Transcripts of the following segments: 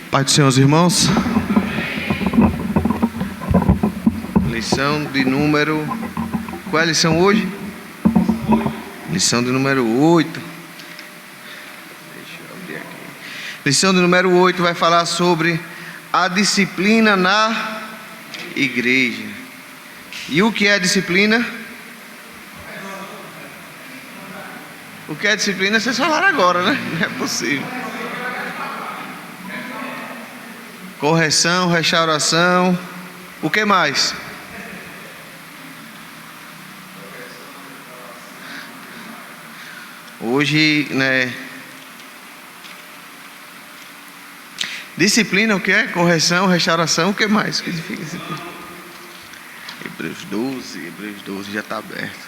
Pai do Senhor, irmãos. Lição de número... Qual é a lição hoje? Lição de número 8. Deixa eu abrir aqui. Lição de número 8 vai falar sobre a disciplina na igreja. E o que é disciplina? O que é disciplina? Vocês falaram agora, né? Não é possível. Correção, restauração. O que mais? Hoje, né? Disciplina, o que é? Correção, restauração, o que mais? O que significa disciplina? Hebreus 12 já está aberto.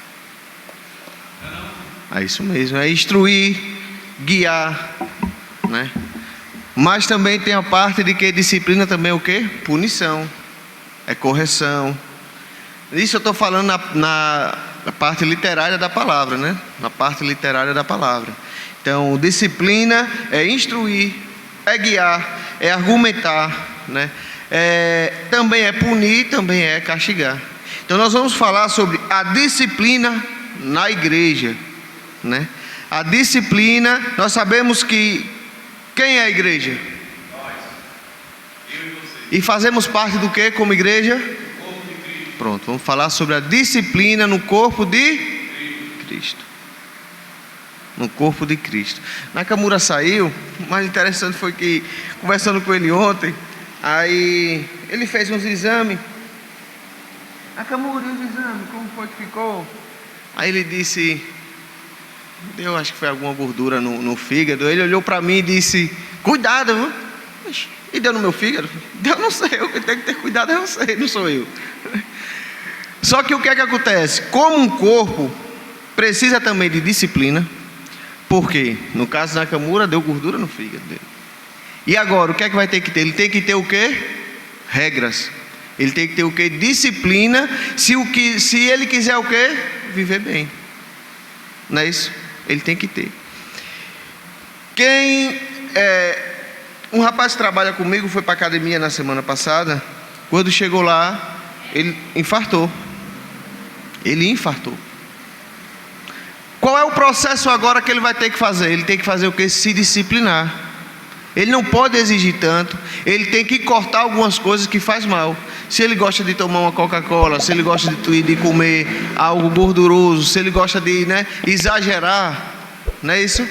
É isso mesmo, é instruir, guiar, né? Mas também tem a parte de que disciplina também é o que? Punição, é correção. Isso eu estou falando na parte literária da palavra, né? Na parte literária da palavra. Então, disciplina é instruir, é guiar, é argumentar, né? Também é punir, também é castigar. Então, nós vamos falar sobre a disciplina na igreja, né? A disciplina, nós sabemos que quem é a igreja? Nós. Eu e você. E fazemos parte do que como igreja? Do corpo de Cristo. Pronto, vamos falar sobre a disciplina no corpo de Cristo. No corpo de Cristo. Nakamura saiu, o mais interessante foi que, conversando com ele ontem, aí ele fez uns exames. Nakamura, e os exames, como foi que ficou? Aí ele disse... Eu acho que foi alguma gordura no fígado. Ele olhou para mim e disse: cuidado, viu? E deu no meu fígado? Deu, não sei, eu que tenho que ter cuidado, eu sei, não sou eu. Só que o que é que acontece? Como um corpo precisa também de disciplina, porque no caso da Nakamura deu gordura no fígado dele. E agora, o que é que vai ter que ter? Ele tem que ter o quê? Regras. Ele tem que ter o quê? Disciplina, se ele quiser o quê? Viver bem. Não é isso? Ele tem que ter. Um rapaz que trabalha comigo foi para a academia na semana passada. Quando chegou lá, ele infartou. Ele infartou. Qual é o processo agora que ele vai ter que fazer? Ele tem que fazer o que? Se disciplinar. Ele não pode exigir tanto. Ele tem que cortar algumas coisas que faz mal. Se ele gosta de tomar uma Coca-Cola, se ele gosta de comer algo gorduroso, se ele gosta de, né, exagerar, não é isso?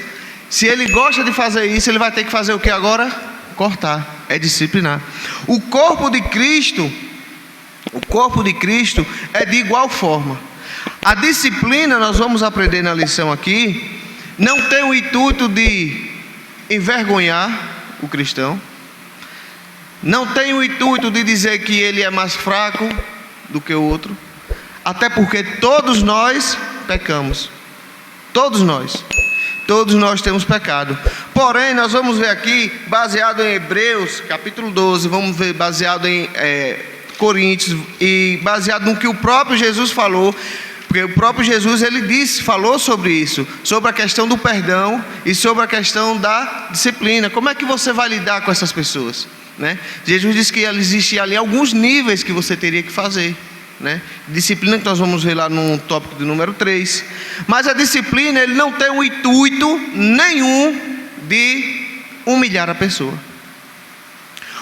Se ele gosta de fazer isso, ele vai ter que fazer o que agora? Cortar, é disciplinar. O corpo de Cristo é de igual forma. A disciplina, nós vamos aprender na lição aqui, não tem o intuito de envergonhar o cristão. Não tem o intuito de dizer que ele é mais fraco do que o outro. Até porque todos nós pecamos. Todos nós temos pecado. Porém, nós vamos ver aqui, baseado em Hebreus, capítulo 12, vamos ver baseado em Coríntios, e baseado no que o próprio Jesus falou. Porque o próprio Jesus, falou sobre isso, sobre a questão do perdão e sobre a questão da disciplina. Como é que você vai lidar com essas pessoas? Né? Jesus disse que existia ali alguns níveis que você teria que fazer, né? Disciplina que nós vamos ver lá no tópico de número 3. Mas a disciplina, ele não tem o intuito nenhum de humilhar a pessoa.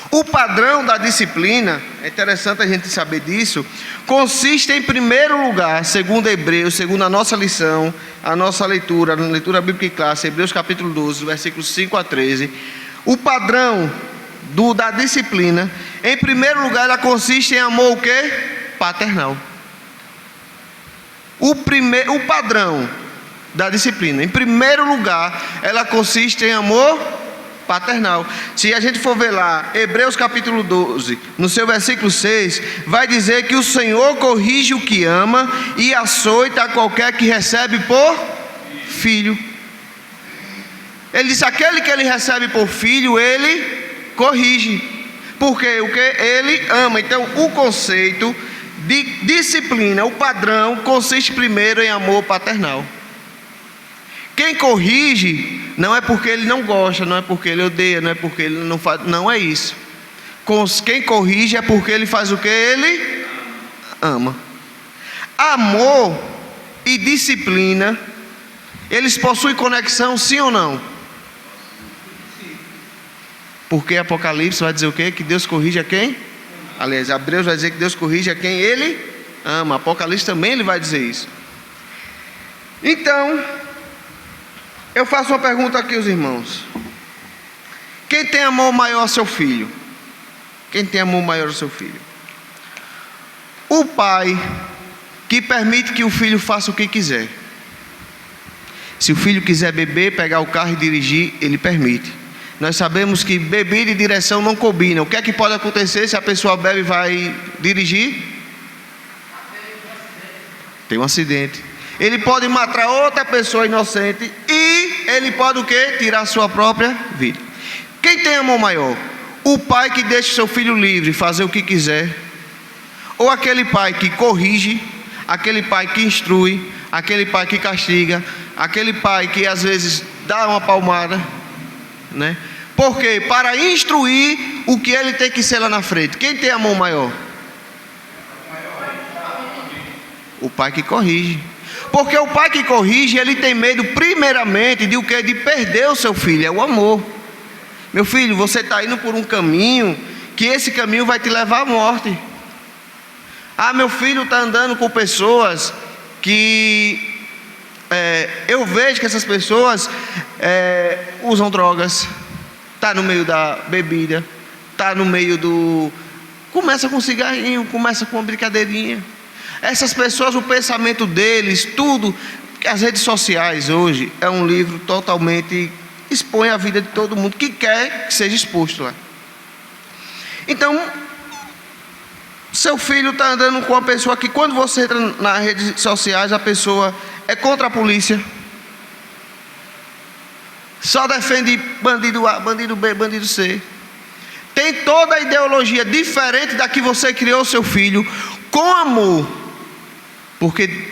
O padrão da disciplina, é interessante a gente saber disso, consiste em primeiro lugar, segundo Hebreus, segundo a nossa lição, a nossa leitura bíblica em classe, Hebreus capítulo 12, versículos 5 a 13. O padrão da disciplina, em primeiro lugar, ela consiste em amor o quê? Paternal. O padrão da disciplina, em primeiro lugar, ela consiste em amor paternal. Se a gente for ver lá, Hebreus capítulo 12, no seu versículo 6, vai dizer que o Senhor corrige o que ama e açoita a qualquer que recebe por filho. Ele diz: aquele que ele recebe por filho, ele corrige, porque o que ele ama. Então, o conceito de disciplina, o padrão, consiste primeiro em amor paternal. Quem corrige não é porque ele não gosta, não é porque ele odeia, não é porque ele não faz, não é isso. Quem corrige é porque ele faz o que? Ele ama. Amor e disciplina, eles possuem conexão, sim ou não? Porque Apocalipse vai dizer o quê? Que Deus corrige a quem? Aliás, Hebreus vai dizer que Deus corrige a quem ele ama. Apocalipse também ele vai dizer isso. Então, eu faço uma pergunta aqui aos irmãos. Quem tem amor maior ao seu filho? Quem tem amor maior ao seu filho? O pai que permite que o filho faça o que quiser. Se o filho quiser beber, pegar o carro e dirigir, ele permite. Nós sabemos que bebida e direção não combinam. O que é que pode acontecer se a pessoa bebe e vai dirigir? Tem um acidente. Ele pode matar outra pessoa inocente e ele pode o quê? Tirar a sua própria vida. Quem tem amor maior? O pai que deixa seu filho livre, fazer o que quiser, ou aquele pai que corrige, aquele pai que instrui, aquele pai que castiga, aquele pai que às vezes dá uma palmada, né? Porque para instruir o que ele tem que ser lá na frente. Quem tem amor maior? O pai que corrige. Porque o pai que corrige, ele tem medo primeiramente de o que? De perder o seu filho, é o amor. Meu filho, você está indo por um caminho, que esse caminho vai te levar à morte. Ah, meu filho está andando com pessoas que eu vejo que essas pessoas usam drogas, está no meio da bebida, está no meio do... Começa com um cigarrinho, começa com uma brincadeirinha. Essas pessoas, o pensamento deles, tudo, as redes sociais hoje é um livro totalmente, expõe a vida de todo mundo que quer que seja exposto lá. Então, seu filho está andando com uma pessoa que quando você entra nas redes sociais, a pessoa é contra a polícia, só defende bandido A, bandido B, bandido C, tem toda a ideologia diferente da que você criou seu filho, com amor, porque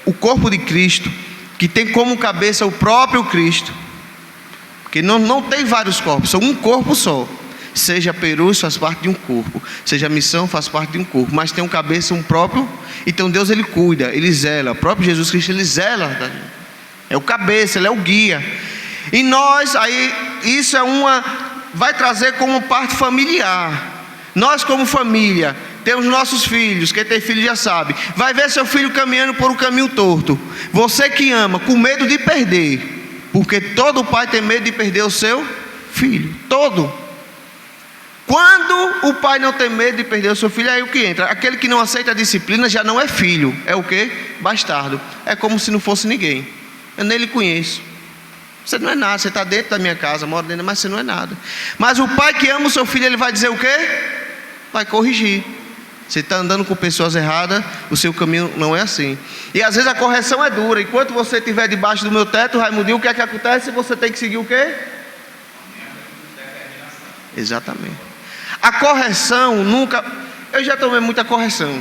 o corpo de Cristo, que tem como cabeça o próprio Cristo, porque não tem vários corpos, são um corpo só. Seja Perus faz parte de um corpo, seja Missão faz parte de um corpo, mas tem um cabeça, um próprio. Então Deus ele cuida, ele zela, o próprio Jesus Cristo ele zela, é o cabeça, ele é o guia. E nós aí, isso vai trazer como parte familiar. Nós como família temos nossos filhos, quem tem filho já sabe, vai ver seu filho caminhando por um caminho torto, você que ama, com medo de perder, porque todo pai tem medo de perder o seu filho, todo. Quando o pai não tem medo de perder o seu filho, é aí o que entra. Aquele que não aceita a disciplina já não é filho, é o que? Bastardo. É como se não fosse ninguém. Eu nem lhe conheço. Você não é nada, você está dentro da minha casa, mora dentro, mas você não é nada. Mas o pai que ama o seu filho, ele vai dizer o quê? Vai corrigir. Você está andando com pessoas erradas, o seu caminho não é assim. E às vezes a correção é dura. Enquanto você estiver debaixo do meu teto, Raimundinho, o que é que acontece? Você tem que seguir o quê? Exatamente. A correção nunca... Eu já tomei muita correção,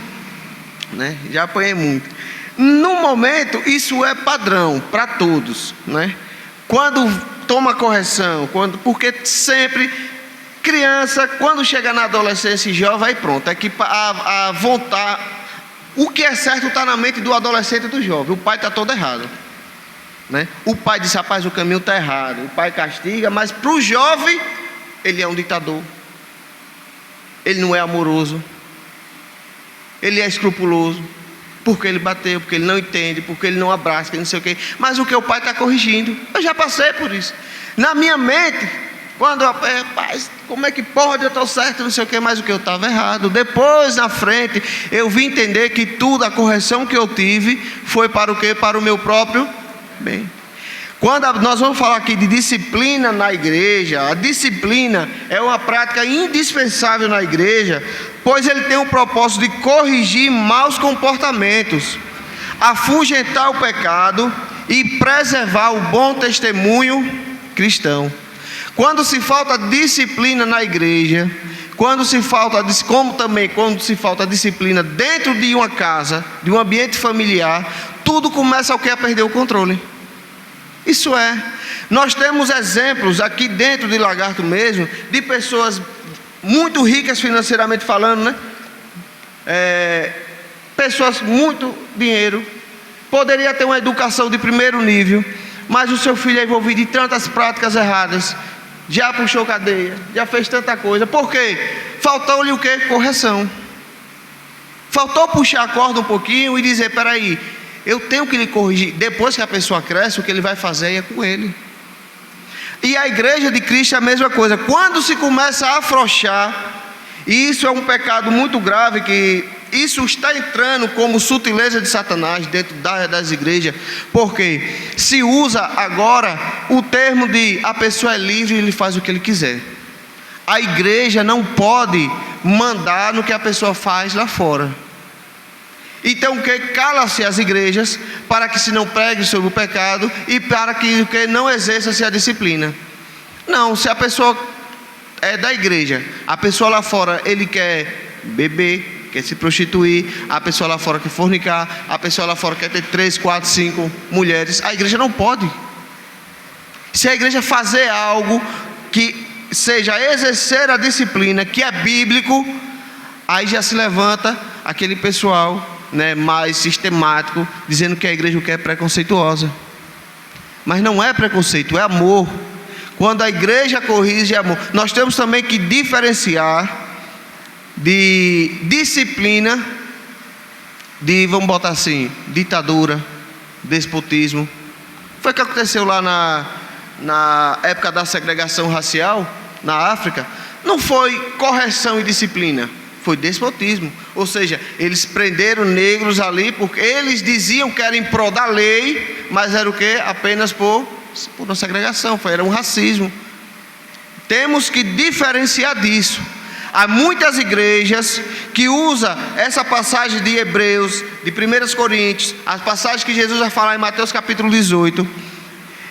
né? Já apanhei muito. No momento, isso é padrão para todos, né? Quando toma correção, porque sempre... Criança, quando chega na adolescência e jovem, aí pronto, é que a vontade, o que é certo está na mente do adolescente e do jovem. O pai está todo errado, né? O pai diz, rapaz, o caminho está errado. O pai castiga, mas para o jovem, ele é um ditador. Ele não é amoroso. Ele é escrupuloso. Porque ele bateu, porque ele não entende, porque ele não abraça, porque não sei o quê. Mas o que o pai está corrigindo, eu já passei por isso. Na minha mente... Quando, rapaz, como é que pode, eu estou certo, não sei o que, mas o que eu estava errado. Depois, na frente, eu vim entender que tudo, a correção que eu tive, foi para o quê? Para o meu próprio bem. Quando nós vamos falar aqui de disciplina na igreja, a disciplina é uma prática indispensável na igreja, pois ele tem o propósito de corrigir maus comportamentos, afugentar o pecado e preservar o bom testemunho cristão. Quando se falta disciplina na igreja, quando se falta disciplina dentro de uma casa, de um ambiente familiar, tudo começa a perder o controle. Isso é. Nós temos exemplos aqui dentro de Lagarto mesmo, de pessoas muito ricas financeiramente falando, né? Pessoas muito dinheiro, poderia ter uma educação de primeiro nível, mas o seu filho é envolvido em tantas práticas erradas, já puxou cadeia, já fez tanta coisa. Por quê? Faltou-lhe o quê? Correção. Faltou puxar a corda um pouquinho e dizer, peraí, eu tenho que lhe corrigir. Depois que a pessoa cresce, o que ele vai fazer é com ele. E a igreja de Cristo é a mesma coisa. Quando se começa a afrouxar, e isso é um pecado muito grave, que isso está entrando como sutileza de Satanás dentro das igrejas, porque se usa agora o termo de a pessoa é livre e ele faz o que ele quiser. A igreja não pode mandar no que a pessoa faz lá fora. Então que cala-se as igrejas para que se não pregue sobre o pecado e para que não exerça-se a disciplina. Não, se a pessoa é da igreja, a pessoa lá fora ele quer beber, quer se prostituir, a pessoa lá fora quer fornicar, a pessoa lá fora quer ter 3, 4, 5 mulheres, a igreja não pode. Se a igreja fazer algo que seja exercer a disciplina, que é bíblico, aí já se levanta aquele pessoal, né, mais sistemático, dizendo que a igreja o que é preconceituosa. Mas não é preconceito, é amor. Quando a igreja corrige, é amor. Nós temos também que diferenciar de disciplina, de, vamos botar assim, ditadura, despotismo. Foi o que aconteceu lá na época da segregação racial, na África. Não foi correção e disciplina, foi despotismo. Ou seja, eles prenderam negros ali porque eles diziam que era em prol da lei, mas era o que? Apenas por uma segregação, era um racismo. Temos que diferenciar disso. Há muitas igrejas que usam essa passagem de Hebreus, de 1 Coríntios, as passagens que Jesus vai falar em Mateus capítulo 18.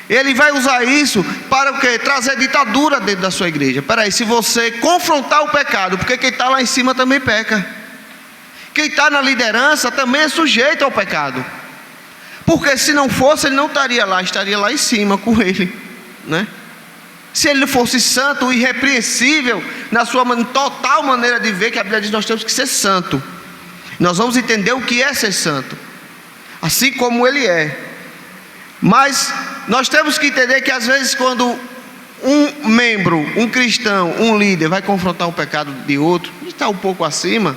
Ele vai usar isso para o quê? Trazer ditadura dentro da sua igreja. Peraí, se você confrontar o pecado, porque quem está lá em cima também peca. Quem está na liderança também é sujeito ao pecado. Porque se não fosse, ele não estaria lá em cima com ele, né? Se ele fosse santo, irrepreensível, na sua total maneira de ver, que a Bíblia diz que nós temos que ser santo. Nós vamos entender o que é ser santo, assim como ele é. Mas nós temos que entender que às vezes quando um membro, um cristão, um líder vai confrontar um pecado de outro, que está um pouco acima,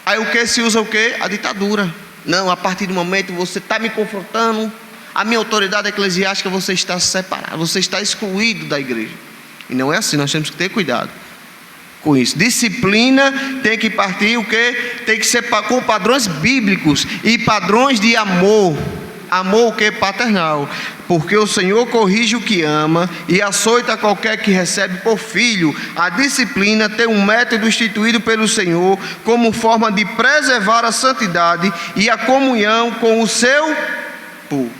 aí o que se usa o que? A ditadura. Não, a partir do momento você está me confrontando, a minha autoridade eclesiástica, você está separado, você está excluído da igreja. E não é assim, nós temos que ter cuidado com isso. Disciplina tem que partir o quê? Tem que ser com padrões bíblicos e padrões de amor. Amor o que? Paternal. Porque o Senhor corrige o que ama e açoita qualquer que recebe por filho. A disciplina tem um método instituído pelo Senhor como forma de preservar a santidade e a comunhão com o seu povo.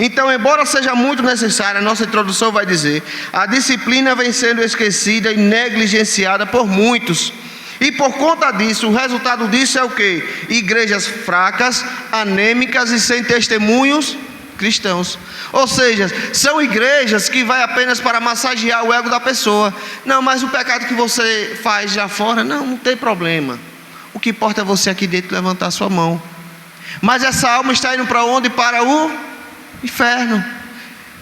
Então, embora seja muito necessária, a nossa introdução vai dizer, a disciplina vem sendo esquecida e negligenciada por muitos. E por conta disso, o resultado disso é o quê? Igrejas fracas, anêmicas e sem testemunhos cristãos. Ou seja, são igrejas que vai apenas para massagear o ego da pessoa. Não, mas o pecado que você faz lá fora, não tem problema. O que importa é você aqui dentro levantar a sua mão. Mas essa alma está indo para onde? Para o inferno.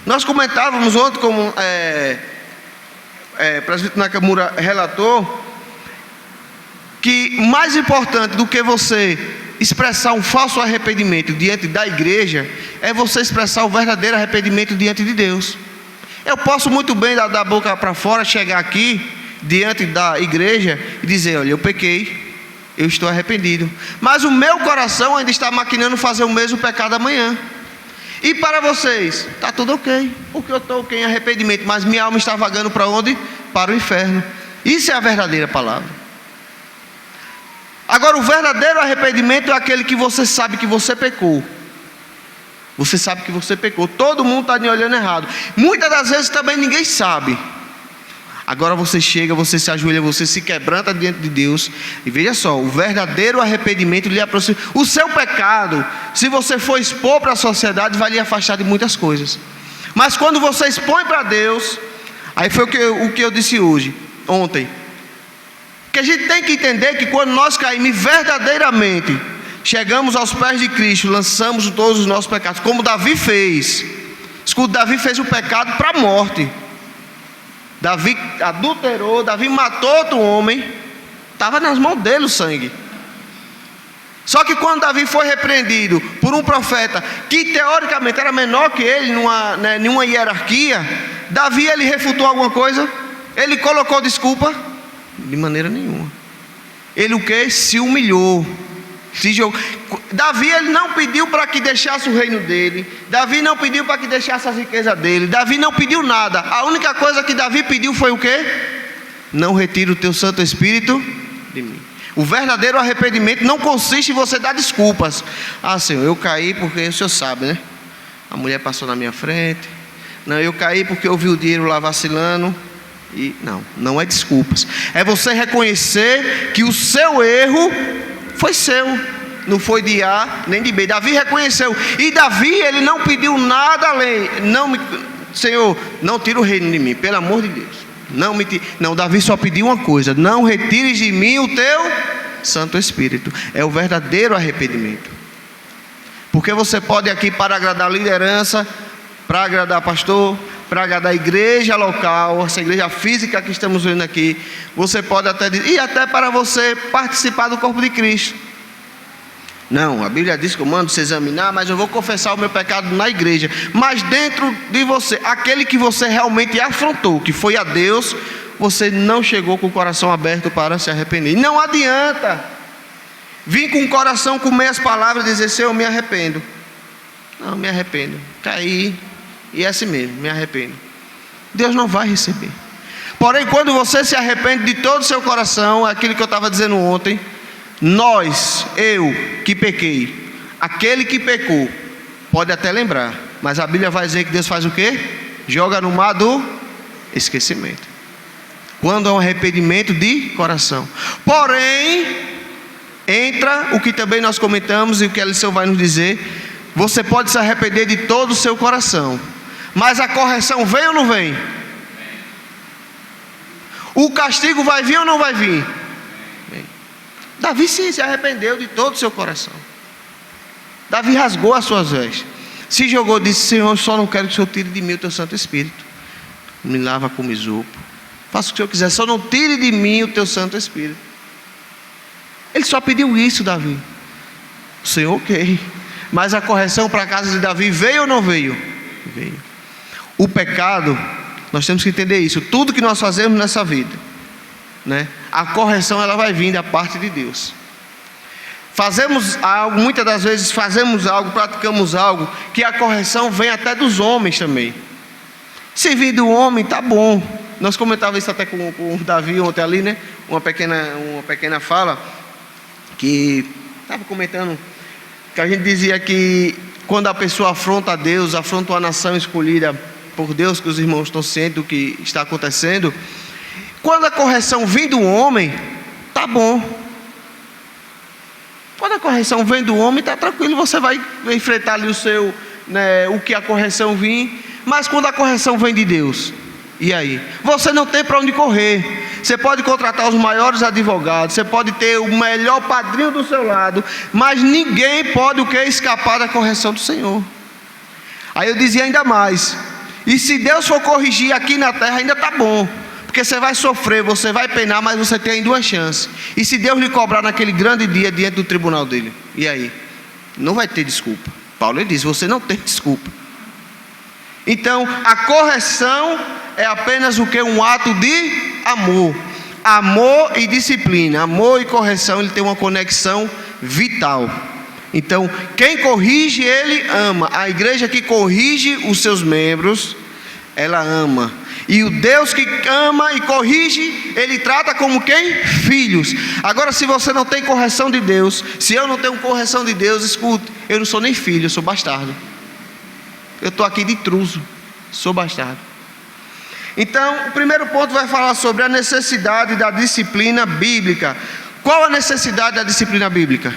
Nós comentávamos ontem, como presbítero Nakamura relatou, que mais importante do que você expressar um falso arrependimento diante da igreja, é você expressar o verdadeiro arrependimento diante de Deus. Eu posso muito bem da boca para fora chegar aqui diante da igreja e dizer, olha, eu pequei, eu estou arrependido, mas o meu coração ainda está maquinando fazer o mesmo pecado amanhã. E para vocês, está tudo ok, porque eu estou ok em arrependimento, mas minha alma está vagando para onde? Para o inferno. Isso é a verdadeira palavra. Agora, o verdadeiro arrependimento é aquele que você sabe que você pecou. Você sabe que você pecou. Todo mundo está olhando errado. Muitas das vezes também ninguém sabe. Agora você chega, você se ajoelha, você se quebranta diante de Deus. E veja só, o verdadeiro arrependimento lhe aproxima. O seu pecado, se você for expor para a sociedade, vai lhe afastar de muitas coisas. Mas quando você expõe para Deus, aí foi o que eu disse ontem. Que a gente tem que entender que quando nós caímos verdadeiramente, chegamos aos pés de Cristo, lançamos todos os nossos pecados, como Davi fez. Escuta, Davi fez o pecado para a morte. Davi adulterou, Davi matou outro homem, estava nas mãos dele o sangue. Só que quando Davi foi repreendido por um profeta que teoricamente era menor que ele numa hierarquia, Davi, ele refutou alguma coisa? Ele colocou desculpa? De maneira nenhuma. Ele o que? Se humilhou. Davi, ele não pediu para que deixasse o reino dele. Davi não pediu para que deixasse as riquezas dele. Davi não pediu nada. A única coisa que Davi pediu foi o quê? Não retire o teu Santo Espírito de mim. O verdadeiro arrependimento não consiste em você dar desculpas. Ah, Senhor, eu caí porque o Senhor sabe, né? A mulher passou na minha frente. Não, eu caí porque eu vi o dinheiro lá vacilando. E não é desculpas. É você reconhecer que o seu erro foi seu, não foi de A nem de B. Davi reconheceu. E Davi, ele não pediu nada além. Senhor, não tira o reino de mim, pelo amor de Deus. Não, Davi só pediu uma coisa: não retires de mim o teu Santo Espírito. É o verdadeiro arrependimento. Porque você pode aqui para agradar a liderança, para agradar pastor, para agradar a igreja local, essa igreja física que estamos vendo aqui. Você pode até dizer, e até para você participar do corpo de Cristo. Não, a Bíblia diz que eu mando se examinar, mas eu vou confessar o meu pecado na igreja. Mas dentro de você, aquele que você realmente afrontou, que foi a Deus, você não chegou com o coração aberto para se arrepender. E não adianta vir com o coração com meias palavras e dizer, Senhor, eu me arrependo. Não, me arrependo, caí, e é assim mesmo, me arrependo. Deus não vai receber. Porém, quando você se arrepende de todo o seu coração, aquilo que eu estava dizendo ontem, eu que pequei, aquele que pecou, pode até lembrar, mas a Bíblia vai dizer que Deus faz o quê? Joga no mar do esquecimento. Quando é um arrependimento de coração. Porém, entra o que também nós comentamos e o que a lição vai nos dizer. Você pode se arrepender de todo o seu coração, mas a correção vem ou não vem? O castigo vai vir ou não vai vir? Davi sim se arrependeu de todo o seu coração. Davi rasgou as suas vestes, se jogou, disse, Senhor, eu só não quero que o Senhor tire de mim o teu Santo Espírito. Me lava com isopo, faça o que o Senhor quiser, só não tire de mim o teu Santo Espírito. Ele só pediu isso, Davi. O Senhor, ok. Mas a correção para a casa de Davi veio ou não veio? Veio. O pecado, nós temos que entender isso. Tudo que nós fazemos nessa vida, né? A correção, ela vai vir da parte de Deus. Fazemos algo, muitas das vezes fazemos algo, praticamos algo, que a correção vem até dos homens também. Se vir do homem, tá bom. Nós comentávamos isso até com o Davi ontem ali, né? Uma pequena fala, que estava comentando, que a gente dizia que quando a pessoa afronta a Deus, afronta uma nação escolhida por Deus, que os irmãos estão cientes do que está acontecendo, quando a correção vem do homem, tá bom. Quando a correção vem do homem, tá tranquilo, você vai enfrentar ali o que a correção vem. Mas quando a correção vem de Deus, e aí? Você não tem para onde correr. Você pode contratar os maiores advogados, você pode ter o melhor padrinho do seu lado, mas ninguém pode escapar da correção do Senhor. Aí eu dizia ainda mais, e se Deus for corrigir aqui na terra, ainda tá bom, porque você vai sofrer, você vai penar, mas você tem ainda uma chance. E se Deus lhe cobrar naquele grande dia diante do tribunal dele, e aí? Não vai ter desculpa. Paulo diz, você não tem desculpa. Então, a correção é apenas o que? Um ato de amor. Amor e disciplina. Amor e correção, ele tem uma conexão vital. Então, quem corrige, ele ama. A igreja que corrige os seus membros, ela ama. E o Deus que ama e corrige, ele trata como quem? Filhos. Agora, se você não tem correção de Deus, se eu não tenho correção de Deus, escute, eu não sou nem filho, eu sou bastardo. Eu estou aqui de intruso, sou bastardo. Então, o primeiro ponto vai falar sobre a necessidade da disciplina bíblica. Qual a necessidade da disciplina bíblica?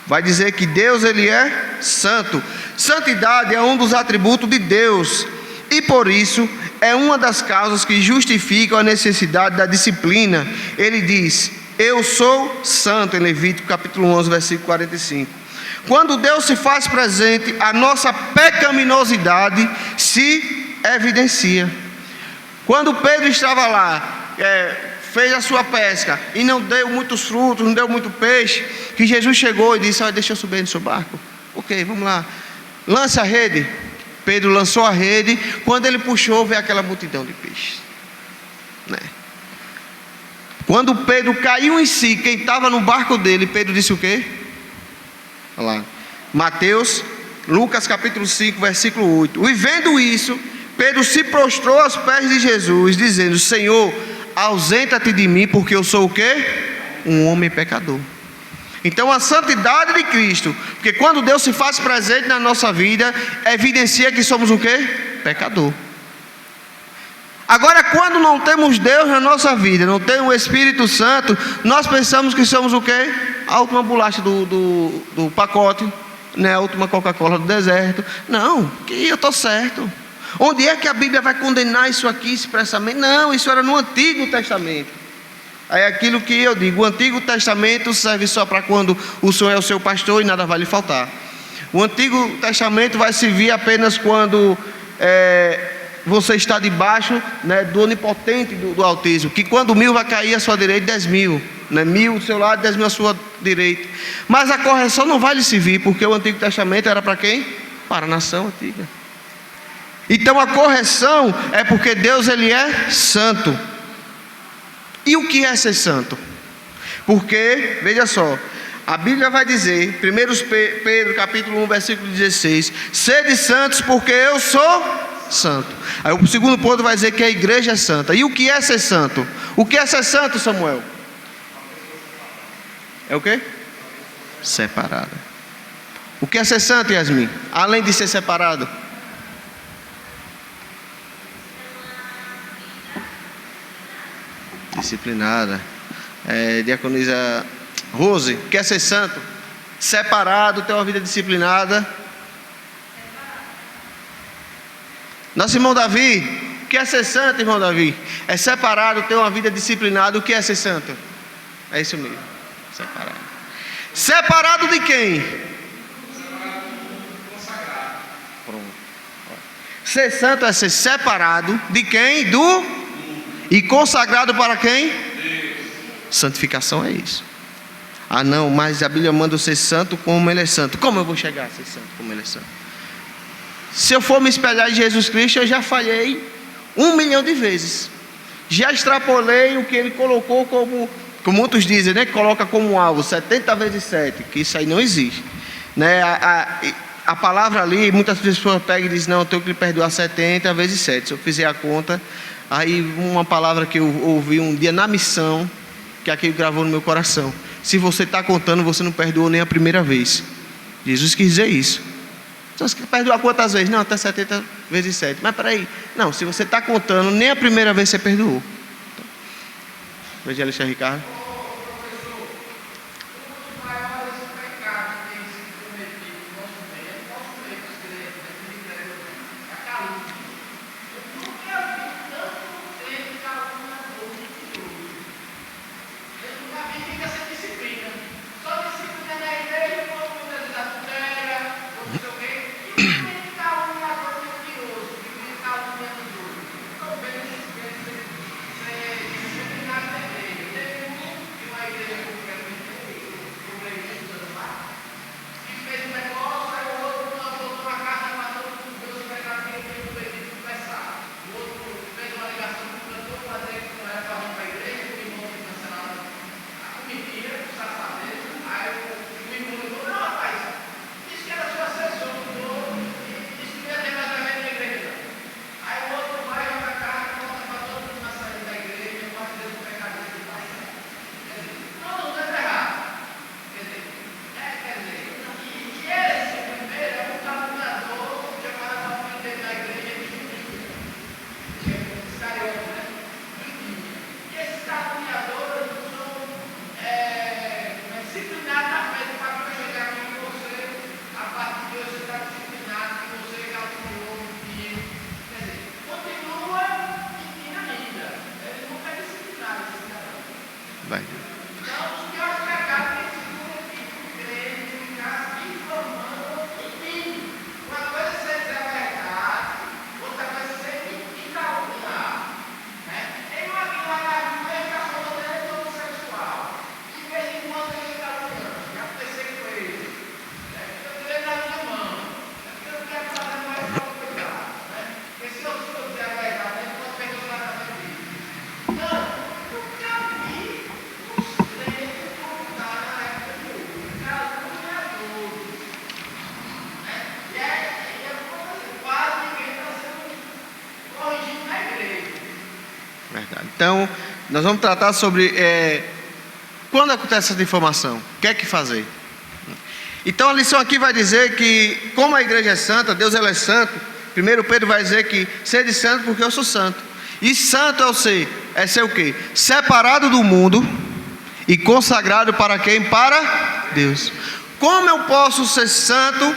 Vai dizer que Deus, ele é santo. Santidade é um dos atributos de Deus. E por isso, é uma das causas que justificam a necessidade da disciplina. Ele diz: eu sou santo, em Levítico capítulo 11, versículo 45. Quando Deus se faz presente, a nossa pecaminosidade se evidencia. Quando Pedro estava lá, fez a sua pesca e não deu muitos frutos, não deu muito peixe, que Jesus chegou e disse: deixa eu subir no seu barco. Ok, vamos lá, lance a rede. Pedro lançou a rede. Quando ele puxou, veio aquela multidão de peixes, né? Quando Pedro caiu em si, quem estava no barco dele, Pedro disse o quê? Olha lá, Lucas capítulo 5, versículo 8. E vendo isso, Pedro se prostrou aos pés de Jesus, dizendo: Senhor, ausenta-te de mim, porque eu sou o quê? Um homem pecador. Então a santidade de Cristo, porque quando Deus se faz presente na nossa vida, evidencia que somos o quê? Pecador. Agora, quando não temos Deus na nossa vida, não temos o Espírito Santo, nós pensamos que somos o quê? A última bolacha do pacote, né? A última Coca-Cola do deserto. Não, que eu estou certo. Onde é que a Bíblia vai condenar isso aqui expressamente? Não, isso era no Antigo Testamento. É aquilo que eu digo: o Antigo Testamento serve só para quando o Senhor é o seu pastor e nada vai lhe faltar. O Antigo Testamento vai servir apenas quando você está debaixo, né, do onipotente do Altíssimo, que quando 1000 vai cair à sua direita, 10.000, né, 1000 do seu lado, 10.000 à sua direita. Mas a correção não vai lhe servir, porque o Antigo Testamento era para quem? Para a nação antiga. Então a correção é porque Deus, ele é santo. E o que é ser santo? Porque, veja só, a Bíblia vai dizer, 1 Pedro capítulo 1, versículo 16: sede santos, porque eu sou santo. Aí o segundo ponto vai dizer que a igreja é santa. E o que é ser santo? O que é ser santo, Samuel? É o quê? Separado. O que é ser santo, Yasmin? Além de ser separado. Disciplinada. Diaconisa Rose, quer ser santo? Separado, ter uma vida disciplinada. Nosso irmão Davi, quer ser santo, irmão Davi? É separado, ter uma vida disciplinada. O que é ser santo? É isso mesmo, separado. Separado de quem? Pronto. Ser santo é ser separado de quem? E consagrado para quem? Deus. Santificação é isso. Ah não, mas a Bíblia manda eu ser santo como ele é santo. Como eu vou chegar a ser santo como ele é santo? Se eu for me espelhar em Jesus Cristo, eu já falhei 1 milhão de vezes. Já extrapolei o que ele colocou como muitos dizem, né? Que coloca como alvo 70 vezes 7, que isso aí não existe, né? A palavra ali, muitas pessoas pegam e dizem: não, eu tenho que lhe perdoar 70 vezes 7. Se eu fizer a conta, aí uma palavra que eu ouvi um dia na missão, que aquilo gravou no meu coração: se você está contando, você não perdoou nem a primeira vez. Jesus quis dizer isso. Então, você quer perdoar quantas vezes? Não, até 70 vezes 7. Mas peraí, não, se você está contando, nem a primeira vez você perdoou. Então, Evangelista Ricardo. Verdade. Então, nós vamos tratar sobre quando acontece essa informação, o que é que fazer. Então a lição aqui vai dizer que, como a igreja é santa, Deus é santo. 1 Pedro vai dizer que sede santo porque eu sou santo. E santo é ser o quê? Separado do mundo e consagrado para quem? Para Deus. Como eu posso ser santo,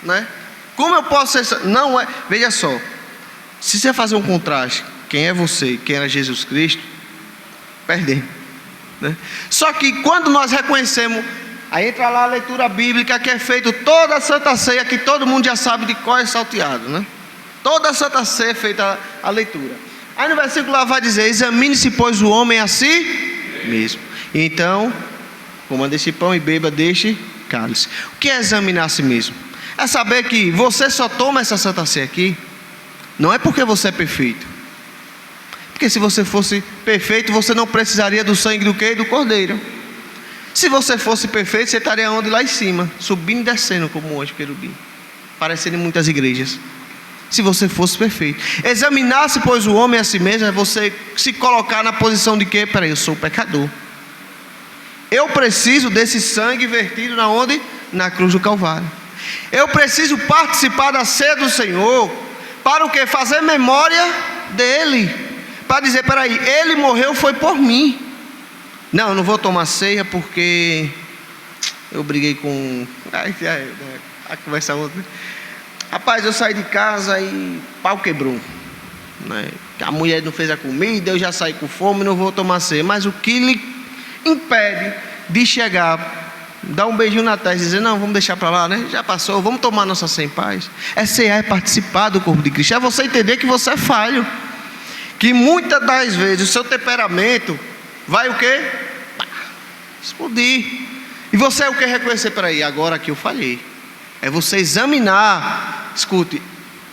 né? Como eu posso ser santo? Não é, veja só, se você fazer um contraste, quem é você, quem era Jesus Cristo, perdemos, né? Só que quando nós reconhecemos, aí entra lá a leitura bíblica que é feita toda a Santa Ceia, que todo mundo já sabe de qual é salteado, né? Toda a Santa Ceia é feita a leitura. Aí no versículo lá vai dizer: examine-se, pois, o homem a si mesmo. Então, coma desse pão e beba deste cálice. O que é examinar a si mesmo? É saber que você só toma essa Santa Ceia aqui, não é porque você é perfeito. Porque se você fosse perfeito, você não precisaria do sangue do quê? Do cordeiro. Se você fosse perfeito, você estaria onde? Lá em cima, subindo e descendo como hoje, querubim, parecendo em muitas igrejas. Se você fosse perfeito. Examinar-se, pois, o homem a si mesmo, é você se colocar na posição de quê? Peraí, eu sou pecador. Eu preciso desse sangue vertido na onde? Na cruz do Calvário. Eu preciso participar da ceia do Senhor. Para o quê? Fazer memória dele. Para dizer, peraí, ele morreu foi por mim. Não, eu não vou tomar ceia porque eu briguei com... a conversa outra. Rapaz, eu saí de casa e pau quebrou, né? A mulher não fez a comida, eu já saí com fome, não vou tomar ceia. Mas o que lhe impede de chegar, dar um beijinho na testa e dizer: não, vamos deixar para lá, né? Já passou, vamos tomar nossa ceia em paz. É cear, é participar do corpo de Cristo. É você entender que você é falho, que muitas das vezes o seu temperamento vai o quê? Explodir. E você é o que? Reconhecer, peraí, agora que eu falhei. É você examinar. Escute,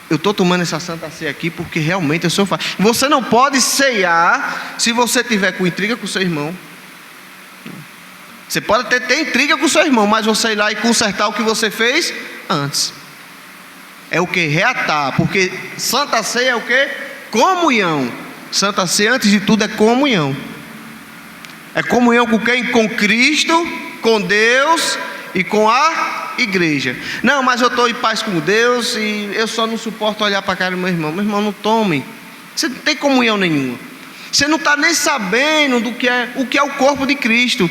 eu estou tomando essa Santa Ceia aqui porque realmente eu sou falho. Você não pode ceiar se você tiver com intriga com o seu irmão. Você pode ter intriga com o seu irmão, mas você ir lá e consertar o que você fez antes. É o que? Reatar. Porque Santa Ceia é o que? Comunhão. Santa Ceia, antes de tudo, é comunhão. É comunhão com quem? Com Cristo, com Deus e com a igreja. Não, mas eu estou em paz com Deus e eu só não suporto olhar para a cara do meu irmão. Meu irmão, não tome. Você não tem comunhão nenhuma. Você não está nem sabendo o que é o corpo de Cristo.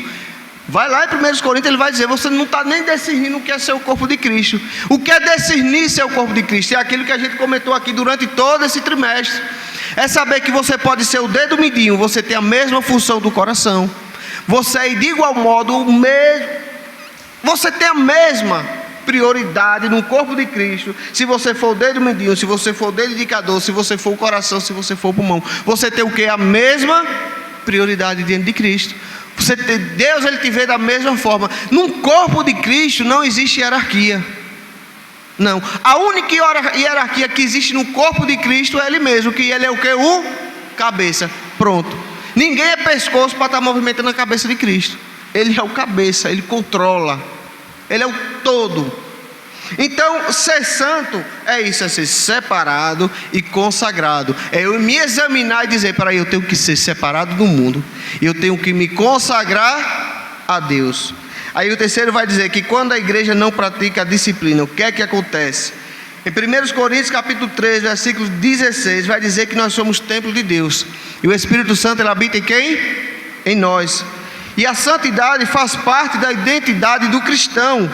Vai lá em 1 Coríntios, ele vai dizer: você não está nem discernindo o que é ser o corpo de Cristo. O que é discernir ser o corpo de Cristo? É aquilo que a gente comentou aqui durante todo esse trimestre. É saber que você pode ser o dedo midinho, você tem a mesma função do coração. Você é de igual modo o mesmo. Você tem a mesma prioridade no corpo de Cristo. Se você for o dedo mindinho, se você for o dedo indicador, se você for o coração, se você for o pulmão, você tem o que? A mesma prioridade diante de Cristo. Deus, ele te vê da mesma forma. Num corpo de Cristo não existe hierarquia. Não. A única hierarquia que existe no corpo de Cristo é Ele mesmo, que Ele é o que? O cabeça. Pronto. Ninguém é pescoço para estar movimentando a cabeça de Cristo. Ele é o cabeça, Ele controla. Ele é o todo. Então, ser santo é isso, é ser separado e consagrado. É eu me examinar e dizer: peraí, eu tenho que ser separado do mundo, eu tenho que me consagrar a Deus. Aí o terceiro vai dizer que quando a igreja não pratica a disciplina, o que é que acontece? Em 1 Coríntios capítulo 3, versículo 16, vai dizer que nós somos templo de Deus. E o Espírito Santo, ele habita em quem? Em nós. E a santidade faz parte da identidade do cristão.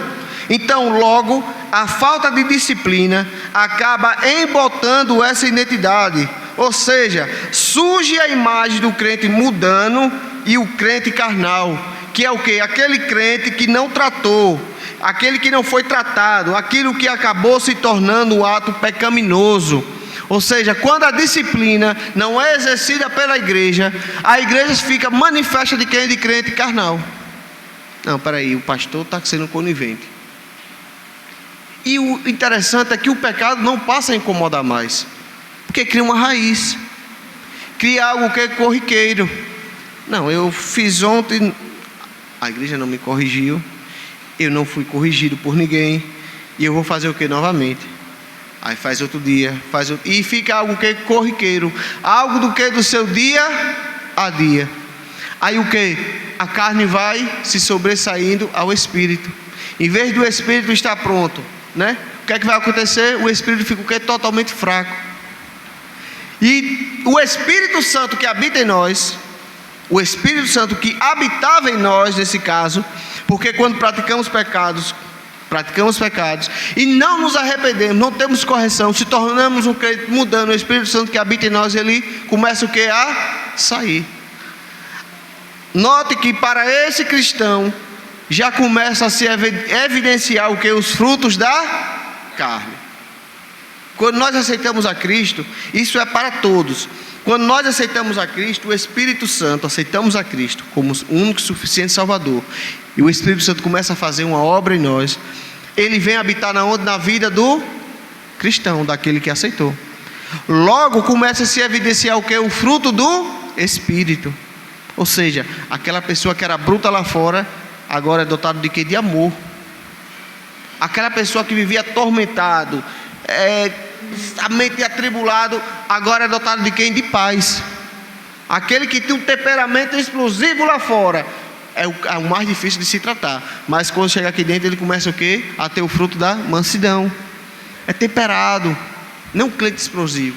Então, logo, a falta de disciplina acaba embotando essa identidade. Ou seja, surge a imagem do crente mundano e o crente carnal, que é o quê? Aquele crente que não tratou, aquele que não foi tratado, aquilo que acabou se tornando um ato pecaminoso. Ou seja, quando a disciplina não é exercida pela igreja, a igreja fica manifesta de quem? De crente carnal. Não, peraí, o pastor está sendo conivente. E o interessante é que o pecado não passa a incomodar mais, porque cria uma raiz, cria algo que é corriqueiro. Não, eu fiz ontem, a igreja não me corrigiu, eu não fui corrigido por ninguém, e eu vou fazer o que novamente? Aí faz outro dia, e fica algo que corriqueiro, algo do seu dia a dia. Aí o que? A carne vai se sobressaindo ao espírito. Em vez do espírito estar pronto, né? O que é que vai acontecer? O espírito fica o quê? Totalmente fraco. E o Espírito Santo que habita em nós, o Espírito Santo que habitava em nós nesse caso, porque quando praticamos pecados e não nos arrependemos, não temos correção, se tornamos um crente mudando, o Espírito Santo que habita em nós, ele começa o que? A sair. Note que para esse cristão já começa a se evidenciar o que? Os frutos da carne. Quando nós aceitamos a Cristo, isso é para todos. Quando nós aceitamos a Cristo, o Espírito Santo, aceitamos a Cristo como o único e suficiente Salvador, e o Espírito Santo começa a fazer uma obra em nós, ele vem habitar na vida do cristão, daquele que aceitou. Logo começa a se evidenciar o que? O fruto do Espírito. Ou seja, aquela pessoa que era bruta lá fora, agora é dotado de quê? De amor. Aquela pessoa que vivia atormentado, a mente atribulado, agora é dotado de quem? De paz. Aquele que tem um temperamento explosivo lá fora, é o mais difícil de se tratar, mas quando chega aqui dentro ele começa o quê? A ter o fruto da mansidão. É temperado, não um crente explosivo.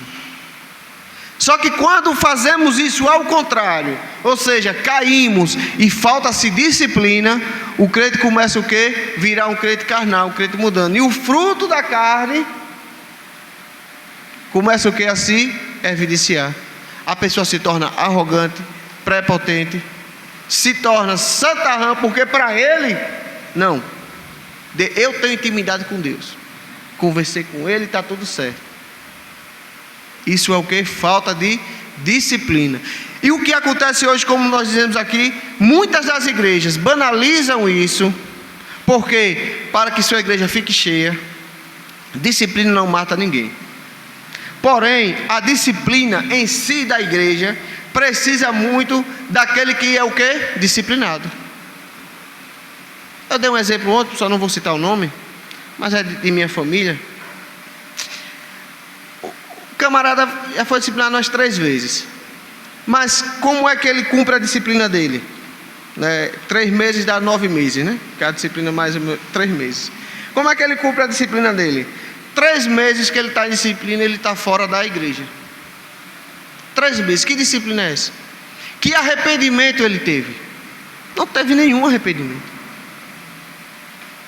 Só que quando fazemos isso ao contrário, ou seja, caímos e falta-se disciplina, o crente começa o quê? Virar um crente carnal, um crente mudando. E o fruto da carne começa o quê? A se evidenciar. A pessoa se torna arrogante, prepotente, se torna santarrão, porque para ele, não, eu tenho intimidade com Deus, conversei com ele e está tudo certo. Isso é o que? Falta de disciplina. E o que acontece hoje, como nós dizemos aqui, muitas das igrejas banalizam isso, porque para que sua igreja fique cheia, disciplina não mata ninguém. Porém, a disciplina em si da igreja precisa muito daquele que é o quê? Disciplinado. Eu dei um exemplo outro, só não vou citar o nome, mas é de minha família. O camarada já foi disciplinado umas 3 vezes. Mas como é que ele cumpre a disciplina dele? 3 meses dá 9 meses, né? Cada disciplina mais 3 meses. Como é que ele cumpre a disciplina dele? 3 meses que ele está em disciplina, ele está fora da igreja. 3 meses, que disciplina é essa? Que arrependimento ele teve? Não teve nenhum arrependimento.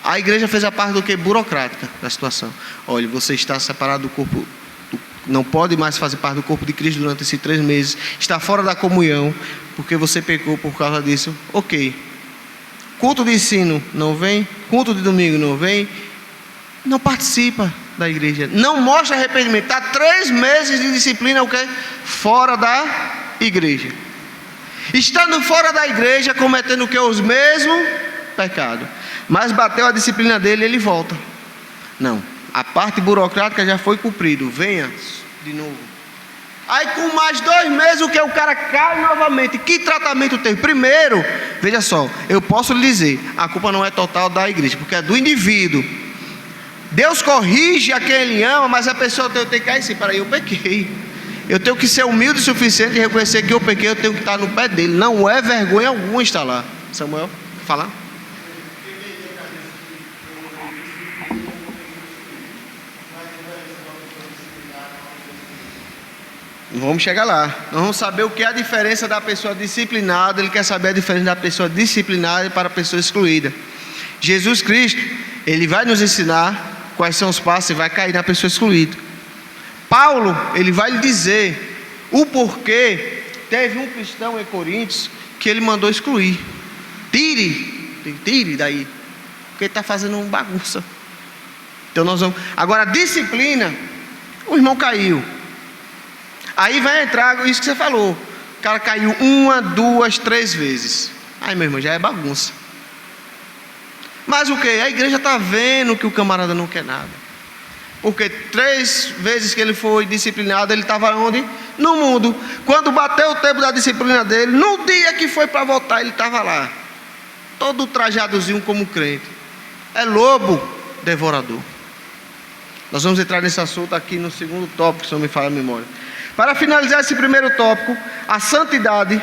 A igreja fez a parte do que? Burocrática da situação. Olha, você está separado do corpo, não pode mais fazer parte do corpo de Cristo durante esses 3 meses, está fora da comunhão, porque você pecou por causa disso. Ok. Culto de ensino não vem, culto de domingo não vem, não participa da igreja, não mostra arrependimento, está 3 meses de disciplina, o quê? Fora da igreja. Estando fora da igreja, cometendo o que? Os mesmos pecados. Mas bateu a disciplina dele, ele volta. Não, a parte burocrática já foi cumprida, venha de novo. Aí com mais 2 meses, o que? O cara cai novamente. Que tratamento teve? Primeiro, veja só, eu posso lhe dizer, a culpa não é total da igreja, porque é do indivíduo. Deus corrige a quem Ele ama, mas a pessoa tem que cair assim, peraí, eu pequei. Eu tenho que ser humilde o suficiente e reconhecer que eu pequei, eu tenho que estar no pé dele. Não é vergonha alguma estar lá. Samuel, falar? Vamos chegar lá. Nós vamos saber o que é a diferença da pessoa disciplinada. Ele quer saber a diferença da pessoa disciplinada para a pessoa excluída. Jesus Cristo, Ele vai nos ensinar quais são os passos e vai cair na pessoa excluída. Paulo, ele vai lhe dizer o porquê teve um cristão em Coríntios que ele mandou excluir. Tire daí, porque ele está fazendo uma bagunça. Então nós vamos. Agora, a disciplina, o irmão caiu. Aí vai entrar isso que você falou. O cara caiu 1, 2, 3 vezes. Aí, meu irmão, já é bagunça. Mas o que? A igreja está vendo que o camarada não quer nada. Porque 3 vezes que ele foi disciplinado, ele estava onde? No mundo. Quando bateu o tempo da disciplina dele, no dia que foi para voltar, ele estava lá. Todo trajadozinho como crente. É lobo devorador. Nós vamos entrar nesse assunto aqui no segundo tópico, se não me falha a memória. Para finalizar esse primeiro tópico, a santidade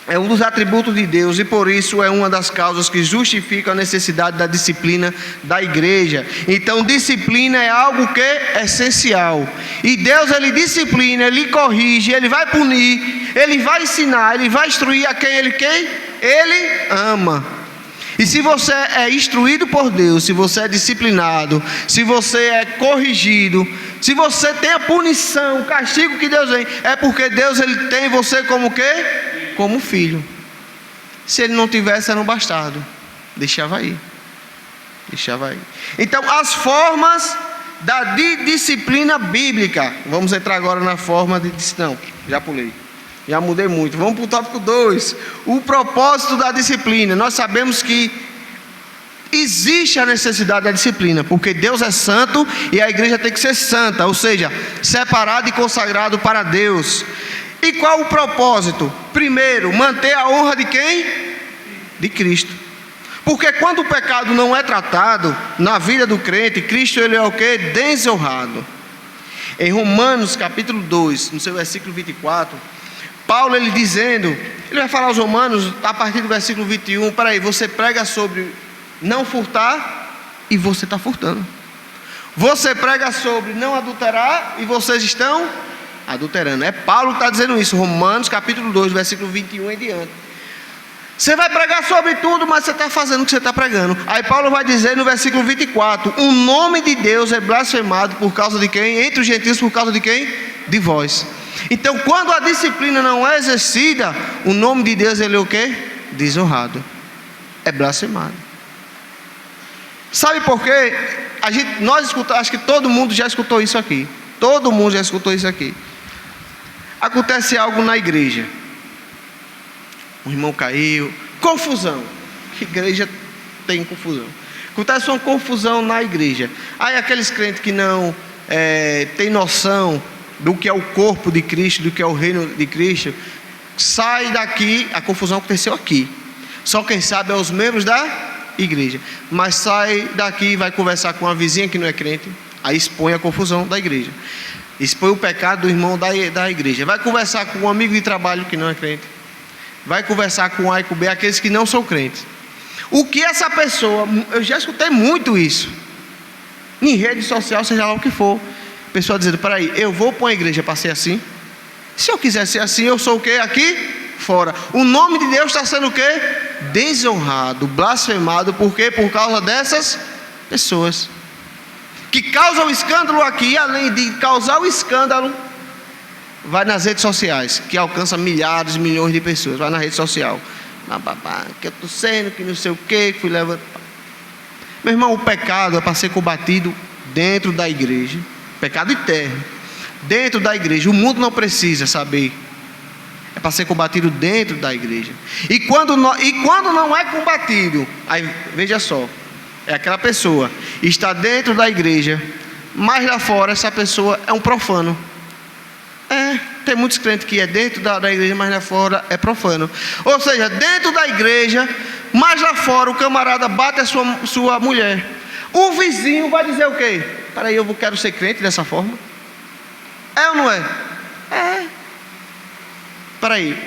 é um dos atributos de Deus e por isso é uma das causas que justifica a necessidade da disciplina da igreja. Então disciplina é algo que é essencial. E Deus, Ele disciplina, Ele corrige, Ele vai punir, Ele vai ensinar, Ele vai instruir a quem Ele ama. E se você é instruído por Deus, se você é disciplinado, se você é corrigido, se você tem a punição, o castigo que Deus tem, é porque Deus, Ele tem você como o quê? Como filho. Se Ele não tivesse, era um bastardo. Deixava aí. Então, as formas da disciplina bíblica. Vamos entrar agora na forma de... Não, já pulei. Já mudei muito. Vamos para o tópico 2. O propósito da disciplina. Nós sabemos que existe a necessidade da disciplina, porque Deus é santo e a igreja tem que ser santa, ou seja, separado e consagrado para Deus. E qual o propósito? Primeiro, manter a honra de quem? De Cristo. Porque quando o pecado não é tratado na vida do crente, Cristo, ele é o quê? Desonrado. Em Romanos capítulo 2, no seu versículo 24, Paulo, ele dizendo, ele vai falar aos romanos, a partir do versículo 21, você prega sobre não furtar, e você está furtando. Você prega sobre não adulterar, e vocês estão adulterando. É Paulo que está dizendo isso, Romanos capítulo 2, versículo 21 em diante. Você vai pregar sobre tudo, mas você está fazendo o que você está pregando. Aí Paulo vai dizer no versículo 24, o nome de Deus é blasfemado por causa de quem? Entre os gentios, por causa de quem? De vós. Então, quando a disciplina não é exercida, o nome de Deus, ele é o quê? Desonrado. É blasfemado. Sabe por quê? Nós escutamos, acho que todo mundo já escutou isso aqui. Todo mundo já escutou isso aqui. Acontece algo na igreja. Um irmão caiu. Confusão. A igreja tem confusão. Acontece uma confusão na igreja. Aí aqueles crentes que não têm noção do que é o corpo de Cristo, do que é o reino de Cristo, sai daqui, a confusão aconteceu aqui. Só quem sabe é os membros da igreja. Mas sai daqui e vai conversar com uma vizinha que não é crente. Aí expõe a confusão da igreja. Expõe o pecado do irmão da igreja. Vai conversar com um amigo de trabalho que não é crente. Vai conversar com A e com B, aqueles que não são crentes. O que essa pessoa, eu já escutei muito isso, em rede social, seja lá o que for. A pessoa dizendo, eu vou para uma igreja para ser assim? Se eu quiser ser assim, eu sou o quê? Aqui fora. O nome de Deus está sendo o quê? Desonrado, blasfemado. Por quê? Por causa dessas pessoas que causam escândalo aqui, além de causar o escândalo, vai nas redes sociais, que alcança milhares, milhões de pessoas. Vai na rede social, que eu estou sendo, que não sei o que, fui levantado. Meu irmão, o pecado é para ser combatido dentro da igreja. Pecado interno, dentro da igreja. O mundo não precisa saber. É para ser combatido dentro da igreja. E quando não é combatido, aí veja só, é aquela pessoa está dentro da igreja, mas lá fora essa pessoa é um profano. Tem muitos crentes que é dentro da igreja, mas lá fora é profano. Ou seja, dentro da igreja, mas lá fora o camarada bate a sua mulher. O vizinho vai dizer o quê? Eu quero ser crente dessa forma. É ou não é?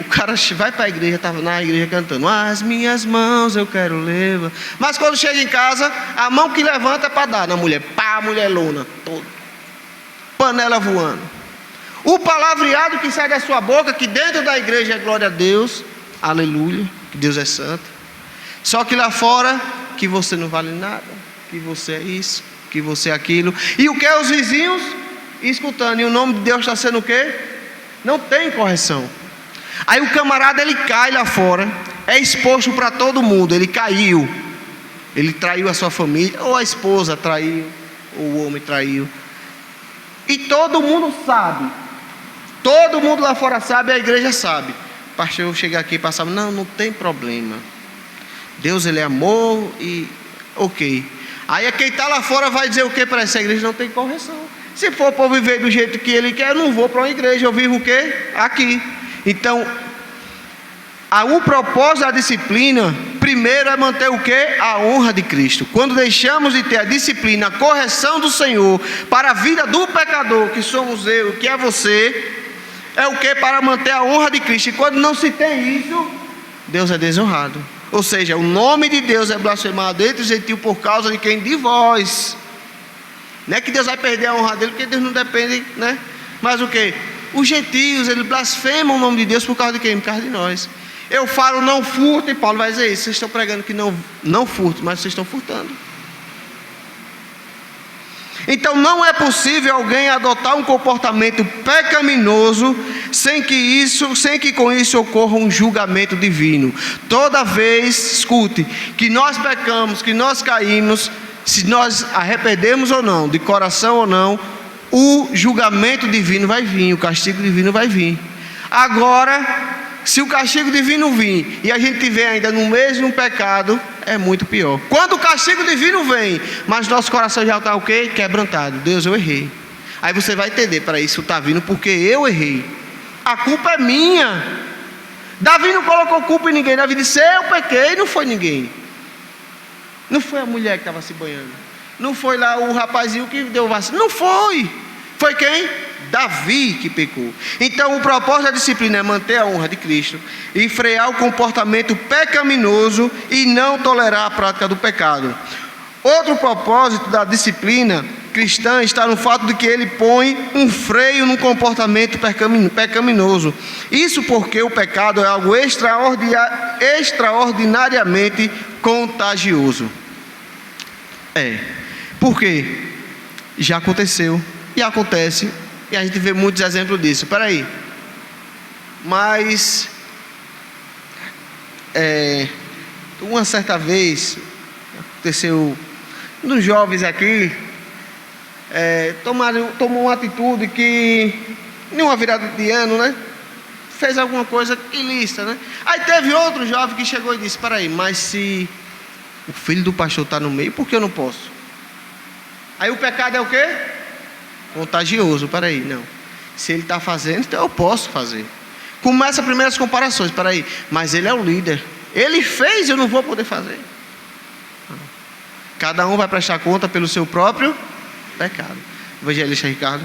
O cara vai para a igreja, estava na igreja cantando, as minhas mãos eu quero levar. Mas quando chega em casa, a mão que levanta é para dar na mulher. Pá, mulher lona, todo. Panela voando. O palavreado que sai da sua boca, que dentro da igreja é glória a Deus, aleluia, que Deus é santo. Só que lá fora, que você não vale nada, que você é isso, que você é aquilo. E o que é os vizinhos? Escutando. E o nome de Deus está sendo o quê? Não tem correção. Aí o camarada, ele cai lá fora, é exposto para todo mundo. Ele caiu, ele traiu a sua família, ou a esposa traiu, ou o homem traiu. E todo mundo sabe. Todo mundo lá fora sabe, a igreja sabe. O pastor chega aqui e passava, não tem problema. Deus, ele é amor e ok. Aí quem está lá fora vai dizer o que para essa igreja? Não tem correção. Se for para viver do jeito que ele quer, eu não vou para uma igreja, eu vivo o quê? Aqui. Então, o propósito da disciplina, primeiro é manter o quê? A honra de Cristo. Quando deixamos de ter a disciplina, a correção do Senhor para a vida do pecador, que somos eu, que é você, é o quê? Para manter a honra de Cristo. E quando não se tem isso, Deus é desonrado. Ou seja, o nome de Deus é blasfemado entre os gentios por causa de quem? De vós. Não é que Deus vai perder a honra dele, porque Deus não depende, né? Mas o quê? Os gentios, eles blasfemam o nome de Deus por causa de quem? Por causa de nós. Eu falo não furto, e Paulo vai dizer isso. Vocês estão pregando que não furto, mas vocês estão furtando. Então não é possível alguém adotar um comportamento pecaminoso sem que com isso ocorra um julgamento divino. Toda vez, escute, que nós pecamos, que nós caímos, se nós arrependermos ou não, de coração ou não, o julgamento divino vai vir, o castigo divino vai vir. Agora, se o castigo divino vir e a gente estiver ainda no mesmo pecado, é muito pior. Quando o castigo divino vem, mas nosso coração já está o quê? Quebrantado. Deus, eu errei. Aí você vai entender, para isso está vindo porque eu errei. A culpa é minha. Davi não colocou culpa em ninguém. Davi disse, eu pequei, não foi ninguém. Não foi a mulher que estava se banhando. Não foi lá o rapazinho que deu vacina. Não foi. Foi quem? Davi que pecou. Então o propósito da disciplina é manter a honra de Cristo e frear o comportamento pecaminoso e não tolerar a prática do pecado. Outro propósito da disciplina cristã está no fato de que ele põe um freio no comportamento pecaminoso. Isso porque o pecado é algo extraordinariamente contagioso. Por quê? Já aconteceu e acontece. E a gente vê muitos exemplos disso. Espera aí. Mas uma certa vez aconteceu, uns jovens aqui tomou uma atitude que, numa virada de ano, né, fez alguma coisa ilícita, né? Aí teve outro jovem que chegou e disse, espera aí, mas se o filho do pastor está no meio, por que eu não posso? Aí o pecado é o quê? Contagioso. Peraí, não. Se ele está fazendo, então eu posso fazer. Começa as primeiras comparações. Peraí, mas ele é o líder. Ele fez, eu não vou poder fazer. Cada um vai prestar conta pelo seu próprio pecado. Evangelista Ricardo.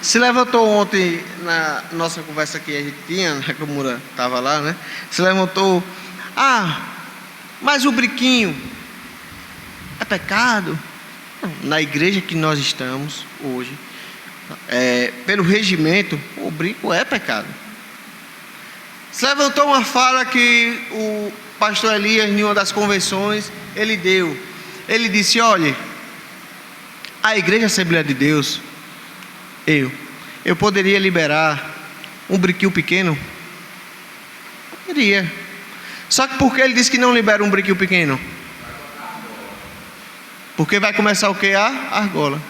Se levantou ontem, na nossa conversa que a gente tinha, né, que o Mura estava lá, né? Se levantou, mas o brinquinho é pecado? Na igreja que nós estamos hoje, pelo regimento, o brinco é pecado. Se levantou uma fala que o pastor Elias, em uma das convenções, ele deu. Ele disse, olha, a igreja Assembleia de Deus, eu poderia liberar um brinquinho pequeno? Poderia. Só que por que ele disse que não libera um brinquinho pequeno? Porque vai começar o quê? A argola.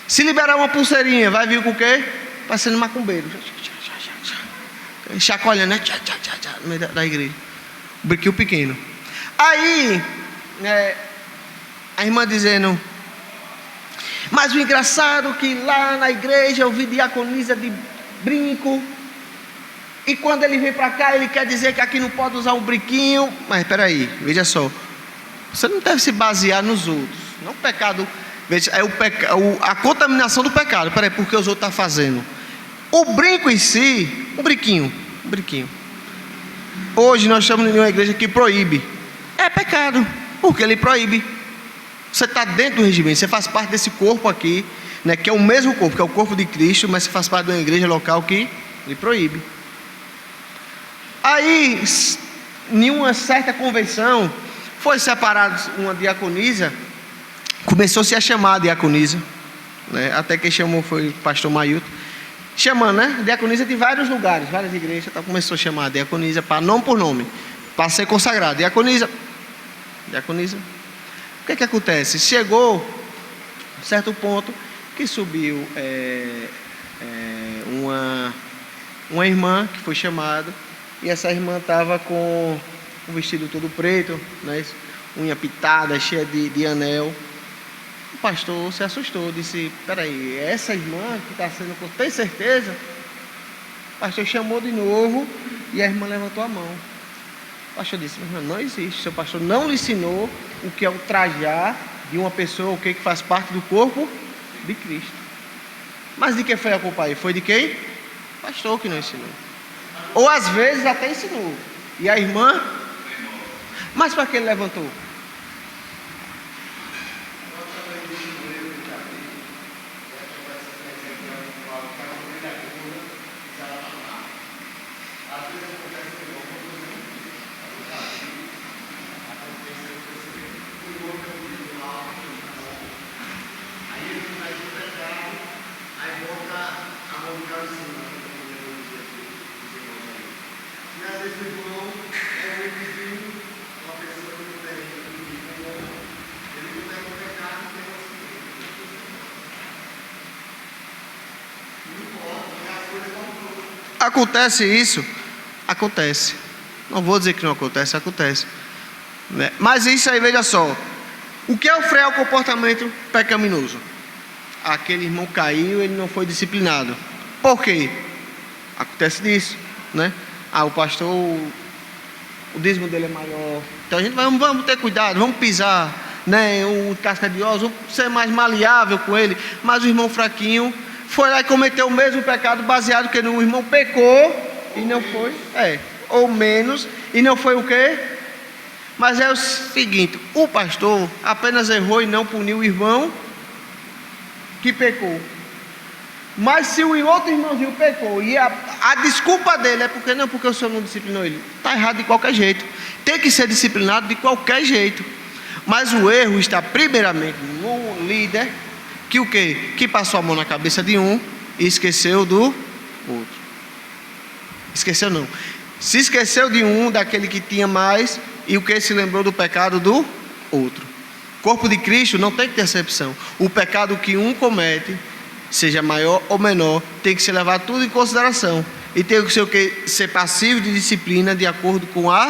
Se liberar uma pulseirinha, vai vir com o quê? Parecendo macumbeiro. Chacoalhando, né? No meio da igreja. Um brinquinho pequeno. Aí, a irmã dizendo, mas o engraçado é que lá na igreja eu vi diaconisa de brinco, e quando ele vem para cá ele quer dizer que aqui não pode usar um brinquinho. Mas espera aí, veja só, você não deve se basear nos outros, não o pecado, veja, a contaminação do pecado. Espera aí, porque os outros estão fazendo o brinco em si, um brinquinho, Brinquinho. Hoje nós estamos em uma igreja que proíbe. É pecado, porque ele proíbe. Você está dentro do regimento, você faz parte desse corpo aqui, né, que é o mesmo corpo, que é o corpo de Cristo, mas você faz parte de uma igreja local que ele proíbe. Aí, em uma certa convenção, foi separada uma diaconisa, começou-se a chamar a diaconisa, né, até quem chamou foi o pastor Mailton, chamando, né, diaconisa de vários lugares, várias igrejas, então começou a chamar a diaconisa, para nome por nome, para ser consagrado. Diaconisa. O que acontece? Chegou a certo ponto que subiu uma irmã que foi chamada, e essa irmã estava com um vestido todo preto, né, unha pitada, cheia de anel. O pastor se assustou, disse: peraí, essa irmã que está sendo, tem certeza? O pastor chamou de novo e a irmã levantou a mão. O pastor disse: mas não existe, seu pastor não lhe ensinou o que é o trajar de uma pessoa, o que faz parte do corpo de Cristo. Mas de quem foi a culpa aí? Foi de quem? O pastor que não ensinou. Ou às vezes até ensinou. E a irmã? Mas para que ele levantou? Acontece isso? Acontece. Não vou dizer que não acontece, acontece. Né? Mas isso aí, veja só. O que é o frear o comportamento pecaminoso? Aquele irmão caiu, ele não foi disciplinado. Por quê? Acontece disso, né? O pastor, o dízimo dele é maior. Então a gente vamos ter cuidado, vamos pisar, né? Um casca de ossos, vamos ser mais maleável com ele. Mas o irmão fraquinho foi lá e cometeu o mesmo pecado, baseado que o irmão pecou e não foi, ou menos, e não foi o quê? Mas é o seguinte: o pastor apenas errou e não puniu o irmão que pecou. Mas se o outro irmãozinho pecou e a desculpa dele é porque o senhor não disciplinou ele, está errado de qualquer jeito, tem que ser disciplinado de qualquer jeito. Mas o erro está primeiramente no líder, que o quê? Que passou a mão na cabeça de um e esqueceu do outro. Esqueceu não. Se esqueceu de um, daquele que tinha mais, e o que? Se lembrou do pecado do outro. Corpo de Cristo não tem que ter exceção. O pecado que um comete, seja maior ou menor, tem que ser levado tudo em consideração. E tem que ser o quê? Ser passivo de disciplina de acordo com a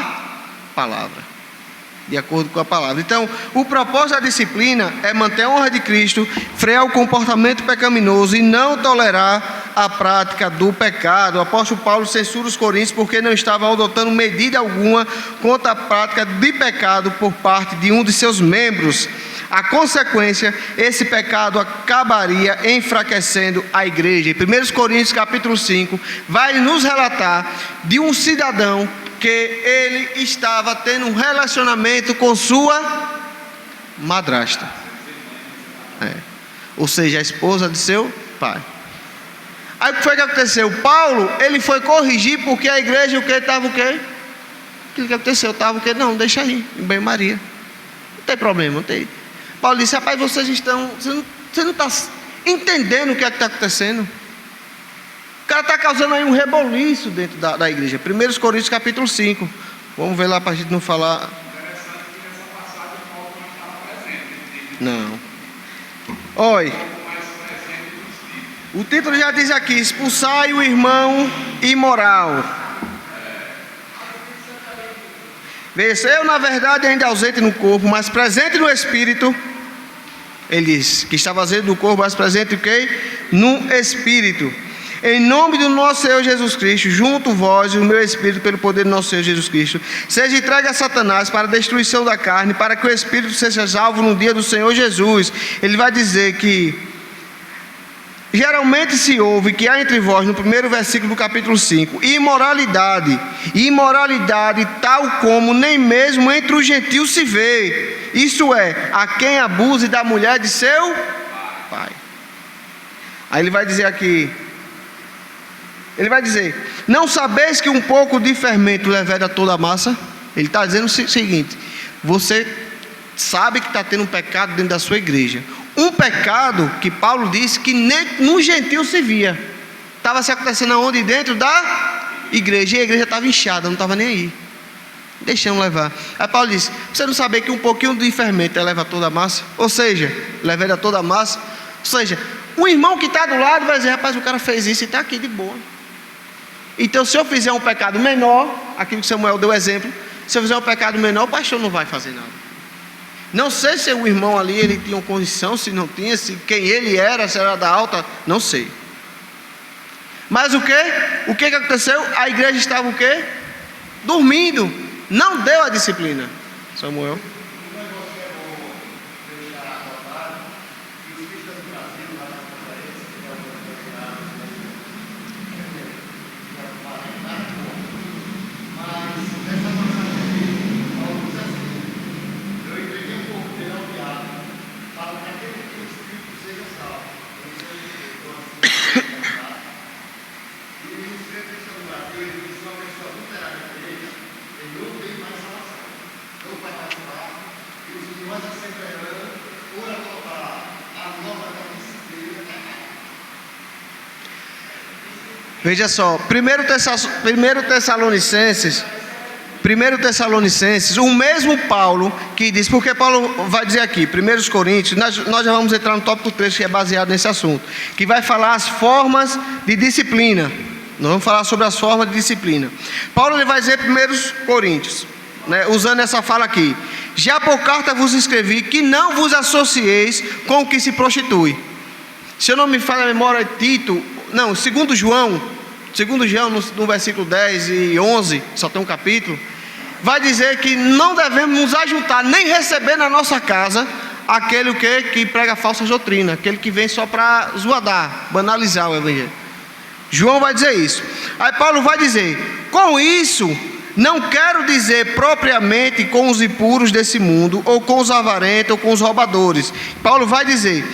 palavra. De acordo com a palavra. Então, o propósito da disciplina é manter a honra de Cristo, frear o comportamento pecaminoso e não tolerar a prática do pecado. O apóstolo Paulo censura os coríntios porque não estavam adotando medida alguma contra a prática de pecado por parte de um de seus membros. A consequência, esse pecado acabaria enfraquecendo a igreja. Em 1 Coríntios capítulo 5, vai nos relatar de um cidadão que ele estava tendo um relacionamento com sua madrasta, ou seja, a esposa de seu pai. Aí o que foi que aconteceu? Paulo, ele foi corrigir porque a igreja, o que estava o quê? O que aconteceu? Estava o quê? Não, deixa aí, em banho-maria, não tem problema, não tem. Paulo disse: rapaz, você não está entendendo o que é que está acontecendo. O cara está causando aí um reboliço dentro da igreja. 1 Coríntios capítulo 5. Vamos ver lá para a gente não falar. Não. Olha. O título já diz aqui: expulsai o irmão imoral. Veja, eu na verdade ainda ausente no corpo, mas presente no espírito. Ele diz que estava ausente no corpo, mas presente o quê? No espírito. Em nome do nosso Senhor Jesus Cristo, junto vós e o meu espírito pelo poder do nosso Senhor Jesus Cristo, seja entregue a Satanás para a destruição da carne, para que o espírito seja salvo no dia do Senhor Jesus. Ele vai dizer que geralmente se ouve que há entre vós, no primeiro versículo do capítulo 5, imoralidade tal como nem mesmo entre os gentios se vê, isto é, a quem abuse da mulher de seu pai. Aí ele vai dizer aqui, não sabeis que um pouco de fermento leveda toda a massa? Ele está dizendo o seguinte, você sabe que está tendo um pecado dentro da sua igreja, um pecado que Paulo disse que nem no gentil se via, estava se acontecendo aonde? Dentro da igreja, e a igreja estava inchada, não estava nem aí, deixando levar. Aí Paulo disse, você não sabe que um pouquinho de fermento leva toda a massa? Ou seja, leveda toda a massa, ou seja, o irmão que está do lado vai dizer, rapaz, o cara fez isso e está aqui de boa. Então se eu fizer um pecado menor, aquilo que Samuel deu exemplo, se eu fizer um pecado menor, o pastor não vai fazer nada. Não sei se o irmão ali, ele tinha uma condição, se não tinha, se quem ele era, se era da alta, não sei. Mas o que aconteceu? A igreja estava o quê? Dormindo, não deu a disciplina. Samuel. Veja só, 1 Tessalonicenses, o mesmo Paulo que diz, porque Paulo vai dizer aqui, 1 Coríntios, nós já vamos entrar no tópico 3 que é baseado nesse assunto, que vai falar as formas de disciplina. Nós vamos falar sobre as formas de disciplina. Paulo ele vai dizer 1 Coríntios, né, usando essa fala aqui, já por carta vos escrevi que não vos associeis com o que se prostitui. Se eu não me falha a memória, Tito, não, segundo João no versículo 10 e 11, só tem um capítulo, vai dizer que não devemos nos ajuntar, nem receber na nossa casa aquele que prega falsa doutrina, aquele que vem só para zoadar, banalizar o evangelho. João vai dizer isso. Aí Paulo vai dizer, com isso, não quero dizer propriamente com os impuros desse mundo, ou com os avarentos, ou com os roubadores. Paulo vai dizer,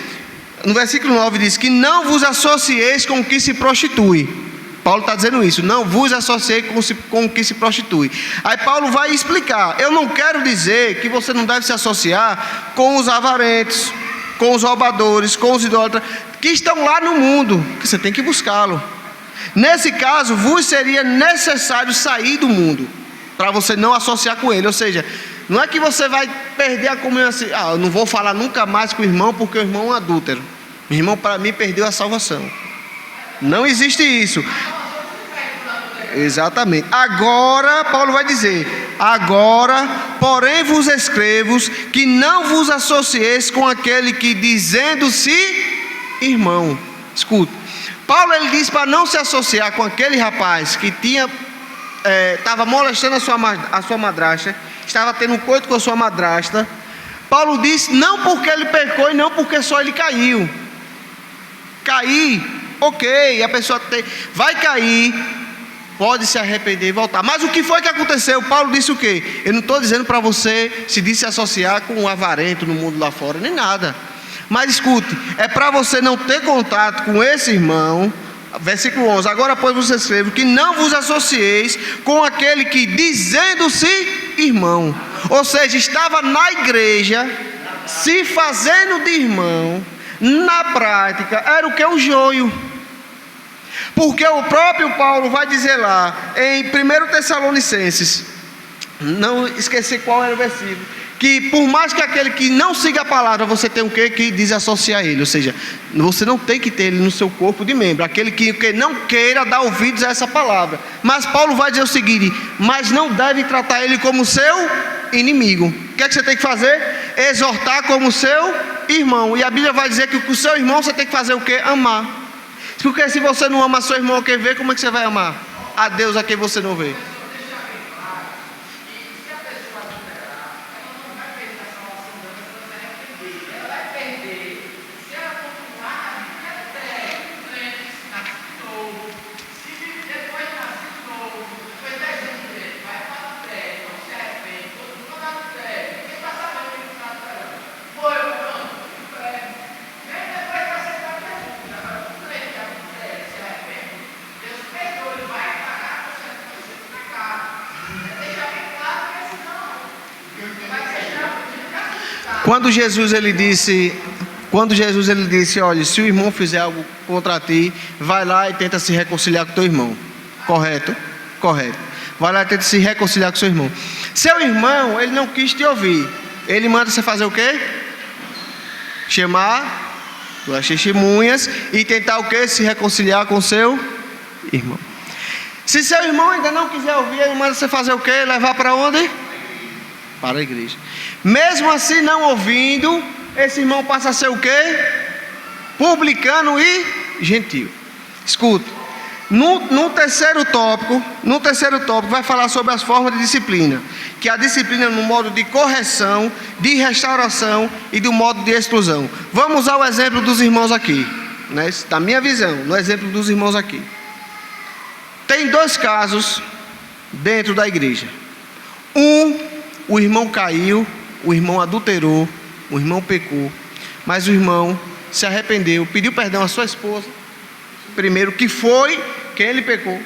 no versículo 9 diz que não vos associeis com o que se prostitui. Paulo está dizendo isso, não vos associeis com o que se prostitui. Aí Paulo vai explicar, eu não quero dizer que você não deve se associar com os avarentos, com os roubadores, com os idólatras, que estão lá no mundo, que você tem que buscá-lo. Nesse caso, vos seria necessário sair do mundo, para você não associar com ele, ou seja, não é que você vai perder a comunhão assim, eu não vou falar nunca mais com o irmão, porque o irmão é um adúltero. O irmão para mim perdeu a salvação. Não existe isso. Exatamente. Agora, Paulo vai dizer, agora, porém vos escrevo que não vos associeis com aquele que dizendo-se irmão. Escuta, Paulo ele diz para não se associar com aquele rapaz que estava molestando a sua madrasta, estava tendo um coito com a sua madrasta. Paulo disse, não porque ele pecou e não porque só ele caiu. Cair, ok, a pessoa vai cair, pode se arrepender e voltar. Mas o que foi que aconteceu? Paulo disse o quê? Eu não estou dizendo para você se associar com um avarento no mundo lá fora, nem nada. Mas escute, é para você não ter contato com esse irmão. Versículo 11, agora pois vos escrevo que não vos associeis com aquele que dizendo-se irmão, ou seja, estava na igreja, se fazendo de irmão, na prática, era o que? O joio. Porque o próprio Paulo vai dizer lá, em 1 Tessalonicenses, não esqueci qual era o versículo, que por mais que aquele que não siga a palavra, você tem o que desassociar ele, ou seja, você não tem que ter ele no seu corpo de membro, aquele que não queira dar ouvidos a essa palavra. Mas Paulo vai dizer o seguinte, mas não deve tratar ele como seu inimigo. O que é que você tem que fazer? Exortar como seu irmão. E a Bíblia vai dizer que com o seu irmão você tem que fazer o que? Amar. Porque se você não ama seu irmão a quem vê, como é que você vai amar a Deus a quem você não vê? Quando Jesus ele disse, olha, se o irmão fizer algo contra ti, vai lá e tenta se reconciliar com teu irmão. Correto? Correto. Vai lá e tenta se reconciliar com seu irmão. Seu irmão, ele não quis te ouvir. Ele manda você fazer o quê? Chamar as testemunhas e tentar o quê? Se reconciliar com seu irmão. Se seu irmão ainda não quiser ouvir, ele manda você fazer o quê? Levar para onde? Para a igreja. Mesmo assim, não ouvindo, esse irmão passa a ser o quê? Publicano e gentil. Escuta. No terceiro tópico vai falar sobre as formas de disciplina, que a disciplina no modo de correção, de restauração e do modo de exclusão. Vamos usar o exemplo dos irmãos aqui, né? Da minha visão, no exemplo dos irmãos aqui. Tem dois casos dentro da igreja. O irmão caiu, o irmão adulterou, o irmão pecou, mas o irmão se arrependeu, pediu perdão à sua esposa, primeiro, que foi quem ele pecou,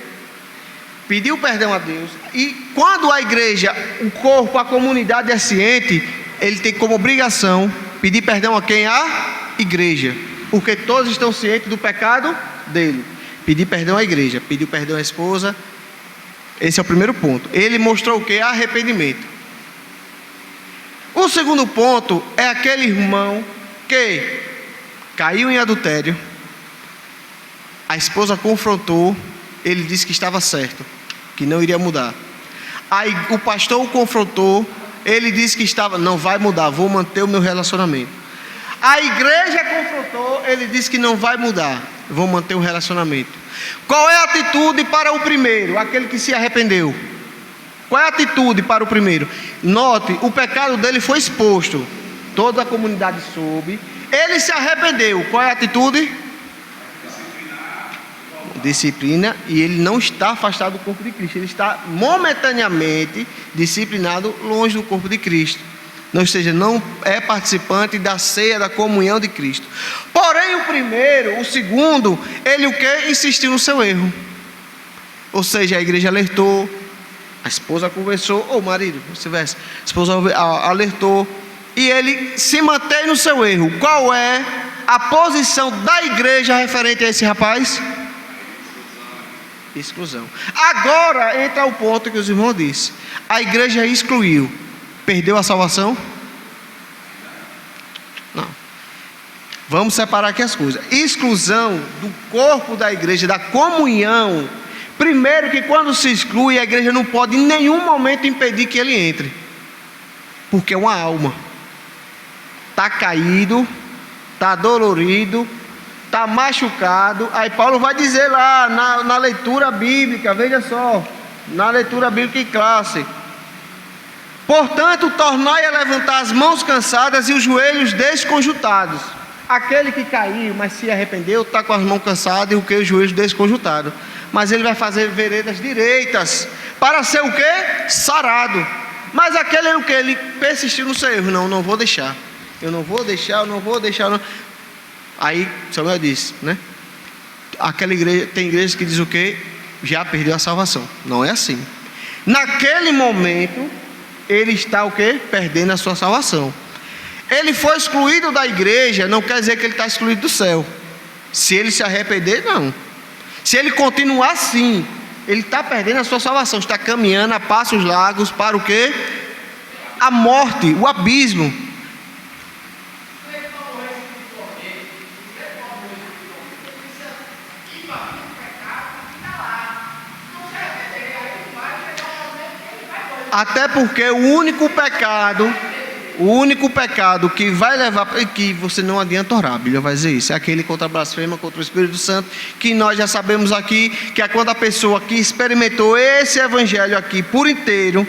pediu perdão a Deus. E quando a igreja, o corpo, a comunidade é ciente, ele tem como obrigação pedir perdão a quem? A igreja, porque todos estão cientes do pecado dele. Pedir perdão à igreja, pediu perdão à esposa. Esse é o primeiro ponto. Ele mostrou o que? Arrependimento. O segundo ponto é aquele irmão que caiu em adultério. A esposa confrontou, ele disse que estava certo, que não iria mudar. Aí o pastor o confrontou, ele disse que não vai mudar, vou manter o meu relacionamento. A igreja confrontou, ele disse que não vai mudar, vou manter o relacionamento. Qual é a atitude para o primeiro, aquele que se arrependeu? Qual é a atitude para o primeiro? Note, o pecado dele foi exposto, toda a comunidade soube, ele se arrependeu. Qual é a atitude? Disciplina, e ele não está afastado do corpo de Cristo, ele está momentaneamente disciplinado longe do corpo de Cristo, ou seja, não é participante da ceia, da comunhão de Cristo. Porém o segundo, ele o que? Insistiu no seu erro, ou seja, a igreja alertou, a esposa conversou, ou o marido, vice-versa, a esposa alertou, e ele se mantém no seu erro. Qual é a posição da igreja referente a esse rapaz? Exclusão. Agora entra o ponto que os irmãos disseram. A igreja excluiu, perdeu a salvação? Não. Vamos separar aqui as coisas. Exclusão do corpo da igreja, da comunhão. Primeiro, que quando se exclui, a igreja não pode em nenhum momento impedir que ele entre, porque é uma alma, está caído, está dolorido, está machucado. Aí Paulo vai dizer lá na leitura bíblica, veja só, na leitura bíblica em classe: portanto, tornai a levantar as mãos cansadas e os joelhos desconjuntados. Aquele que caiu, mas se arrependeu, está com as mãos cansadas e o que? Os joelhos desconjuntados. Mas ele vai fazer veredas direitas, para ser o que? Sarado. Mas aquele o que? Ele persistiu no seu erro. Não vou deixar. Eu não vou deixar. Aí Samuel disse, né? Aquela igreja, tem igreja que diz o que? Já perdeu a salvação. Não é assim. Naquele momento, ele está o que? Perdendo a sua salvação. Ele foi excluído da igreja, não quer dizer que ele está excluído do céu. Se ele se arrepender, não. Se ele continuar assim, ele está perdendo a sua salvação, está caminhando a passos largos para o que? A morte, o abismo. Até porque o único pecado que vai levar, que você não adianta orar, a Bíblia vai dizer isso, é aquele contra a blasfema, contra o Espírito Santo, que nós já sabemos aqui, que é quando a pessoa que experimentou esse evangelho aqui por inteiro,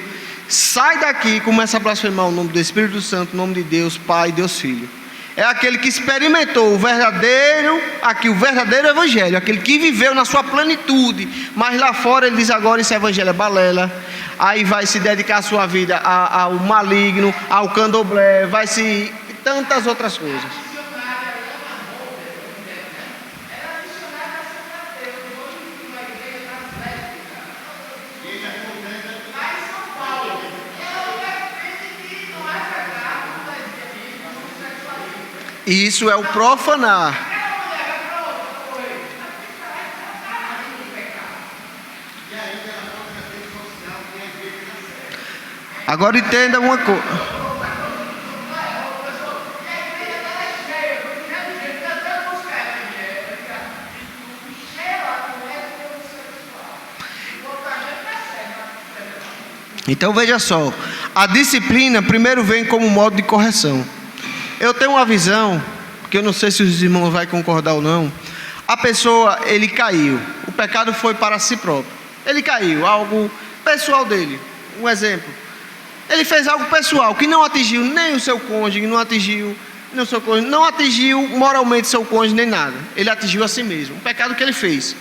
sai daqui e começa a blasfemar o nome do Espírito Santo, o nome de Deus Pai, Deus Filho. É aquele que experimentou o verdadeiro evangelho, aquele que viveu na sua plenitude, mas lá fora ele diz agora esse evangelho é balela. Aí vai se dedicar a sua vida ao maligno, ao candomblé, vai se tantas outras coisas. Isso é o profanar. Agora entenda uma coisa. Então veja só, a disciplina primeiro vem como modo de correção. Eu tenho uma visão, que eu não sei se os irmãos vão concordar ou não. A pessoa, ele caiu, o pecado foi para si próprio. Ele caiu, algo pessoal dele. Um exemplo, ele fez algo pessoal, que não atingiu nem o seu cônjuge, não atingiu moralmente seu cônjuge, nem nada. Ele atingiu a si mesmo, o pecado que ele fez,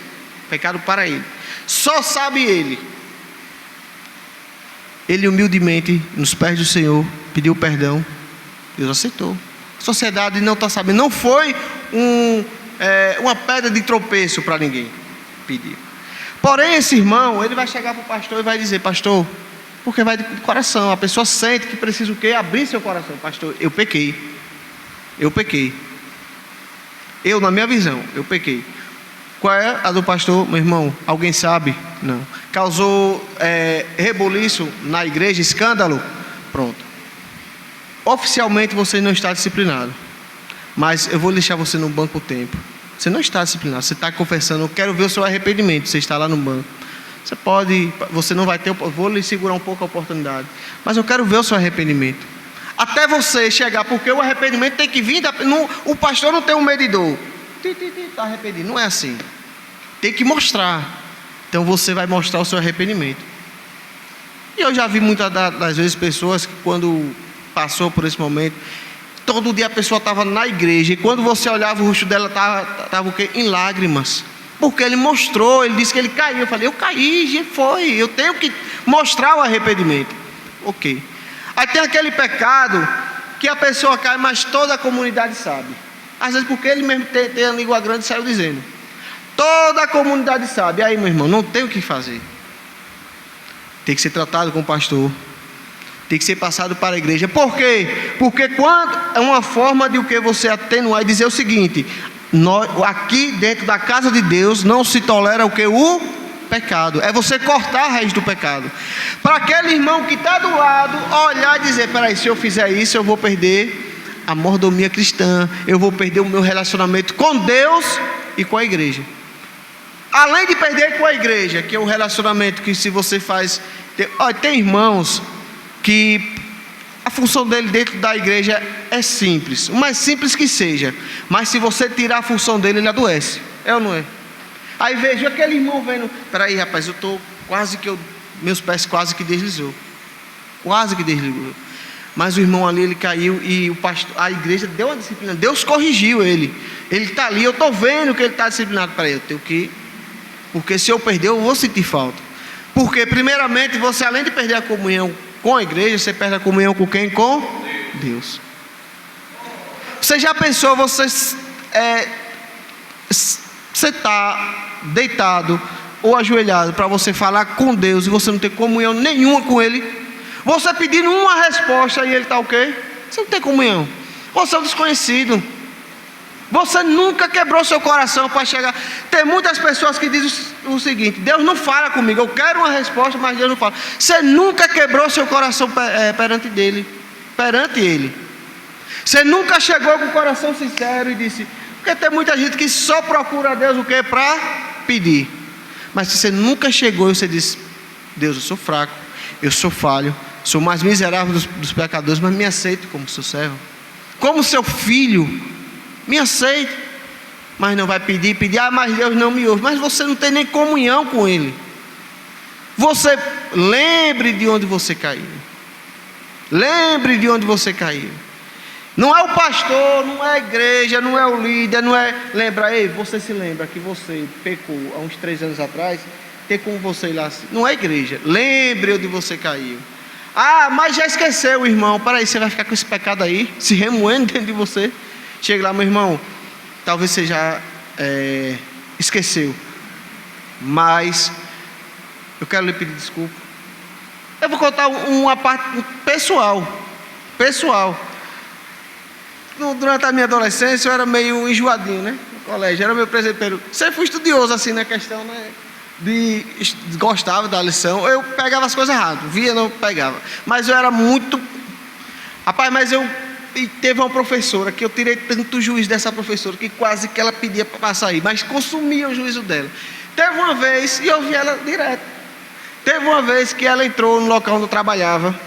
pecado para ele. Só sabe ele. Ele humildemente, nos pés do Senhor, pediu perdão. Deus aceitou. A sociedade não está sabendo. Não foi uma pedra de tropeço para ninguém pedir. Porém, esse irmão, ele vai chegar para o pastor e vai dizer: pastor, porque vai de coração. A pessoa sente que precisa o quê? Abrir seu coração. Pastor, eu pequei. Eu, na minha visão, eu pequei. Qual é a do pastor, meu irmão? Alguém sabe? Não. Causou rebuliço na igreja, escândalo? Pronto. Oficialmente você não está disciplinado. Mas eu vou deixar você no banco o tempo. Você não está disciplinado. Você está confessando: eu quero ver o seu arrependimento. Você está lá no banco. Você não vai ter, vou lhe segurar um pouco a oportunidade. Mas eu quero ver o seu arrependimento. Até você chegar, porque o arrependimento tem que vir. O pastor não tem um medidor. Está arrependido. Não é assim. Tem que mostrar. Então você vai mostrar o seu arrependimento. E eu já vi muitas das vezes pessoas que, quando passou por esse momento, todo dia a pessoa estava na igreja, e quando você olhava o rosto dela, estava o quê? Em lágrimas. Porque ele mostrou, ele disse que ele caiu. Eu falei: eu caí, eu tenho que mostrar o arrependimento. Ok. Aí tem aquele pecado que a pessoa cai, mas toda a comunidade sabe. Às vezes porque ele mesmo tem a língua grande e saiu dizendo. Toda a comunidade sabe. Aí, meu irmão, não tem o que fazer. Tem que ser tratado com o pastor. Tem que ser passado para a igreja. Por quê? Porque quando é uma forma de o que você atenuar e dizer o seguinte: aqui dentro da casa de Deus não se tolera o que? O pecado. É você cortar a raiz do pecado. Para aquele irmão que está do lado, olhar e dizer: peraí, se eu fizer isso, eu vou perder a mordomia cristã, eu vou perder o meu relacionamento com Deus e com a igreja. Além de perder com a igreja, que é o relacionamento que, se você faz, tem irmãos que a função dele dentro da igreja é simples, o mais simples que seja, mas se você tirar a função dele, ele adoece. É ou não é? Aí vejo aquele irmão vendo: peraí, rapaz, eu estou meus pés quase que deslizou. Mas o irmão ali, ele caiu, e o pastor, a igreja deu uma disciplina. Deus corrigiu ele. Ele está ali, eu estou vendo que ele está disciplinado. Para ele, eu tenho que, porque se eu perder, eu vou sentir falta. Porque primeiramente, você, além de perder a comunhão com a igreja, você perde a comunhão com quem? Com Deus. Você já pensou, você está deitado ou ajoelhado para você falar com Deus e você não tem comunhão nenhuma com Ele? Você pedindo uma resposta e Ele está o quê? Você não tem comunhão. Você é um desconhecido. Você nunca quebrou seu coração para chegar. Tem muitas pessoas que dizem o seguinte: Deus não fala comigo, eu quero uma resposta, mas Deus não fala. Você nunca quebrou seu coração perante Ele. Você nunca chegou com o coração sincero e disse. Porque tem muita gente que só procura a Deus o quê? Para pedir. Mas se você nunca chegou e você disse: Deus, eu sou fraco, eu sou falho, sou o mais miserável dos pecadores, mas me aceite como seu servo, como seu filho, me aceite. Mas não vai pedir, mas Deus não me ouve. Mas você não tem nem comunhão com Ele. Você lembre de onde você caiu. Não é o pastor, não é a igreja, não é o líder, não é lembrar. Ei, você se lembra que você pecou há uns 3 anos atrás? Tem como você ir lá? Não é a igreja. Lembre onde você caiu. Ah, mas já esqueceu, irmão. Peraí, você vai ficar com esse pecado aí, se remoendo dentro de você. Chega lá, meu irmão. Talvez você já esqueceu. Mas eu quero lhe pedir desculpa. Eu vou contar uma parte pessoal. Durante a minha adolescência eu era meio enjoadinho, né? No colégio, era meu presepeiro. Sempre fui estudioso assim na questão, né? Gostava da lição. Eu pegava as coisas erradas, via, não pegava. Mas eu era muito... Rapaz, e teve uma professora que eu tirei tanto juízo dessa professora que quase que ela pedia para sair, mas consumia o juízo dela. Teve uma vez, e eu vi ela direto. Teve uma vez que ela entrou no local onde eu trabalhava.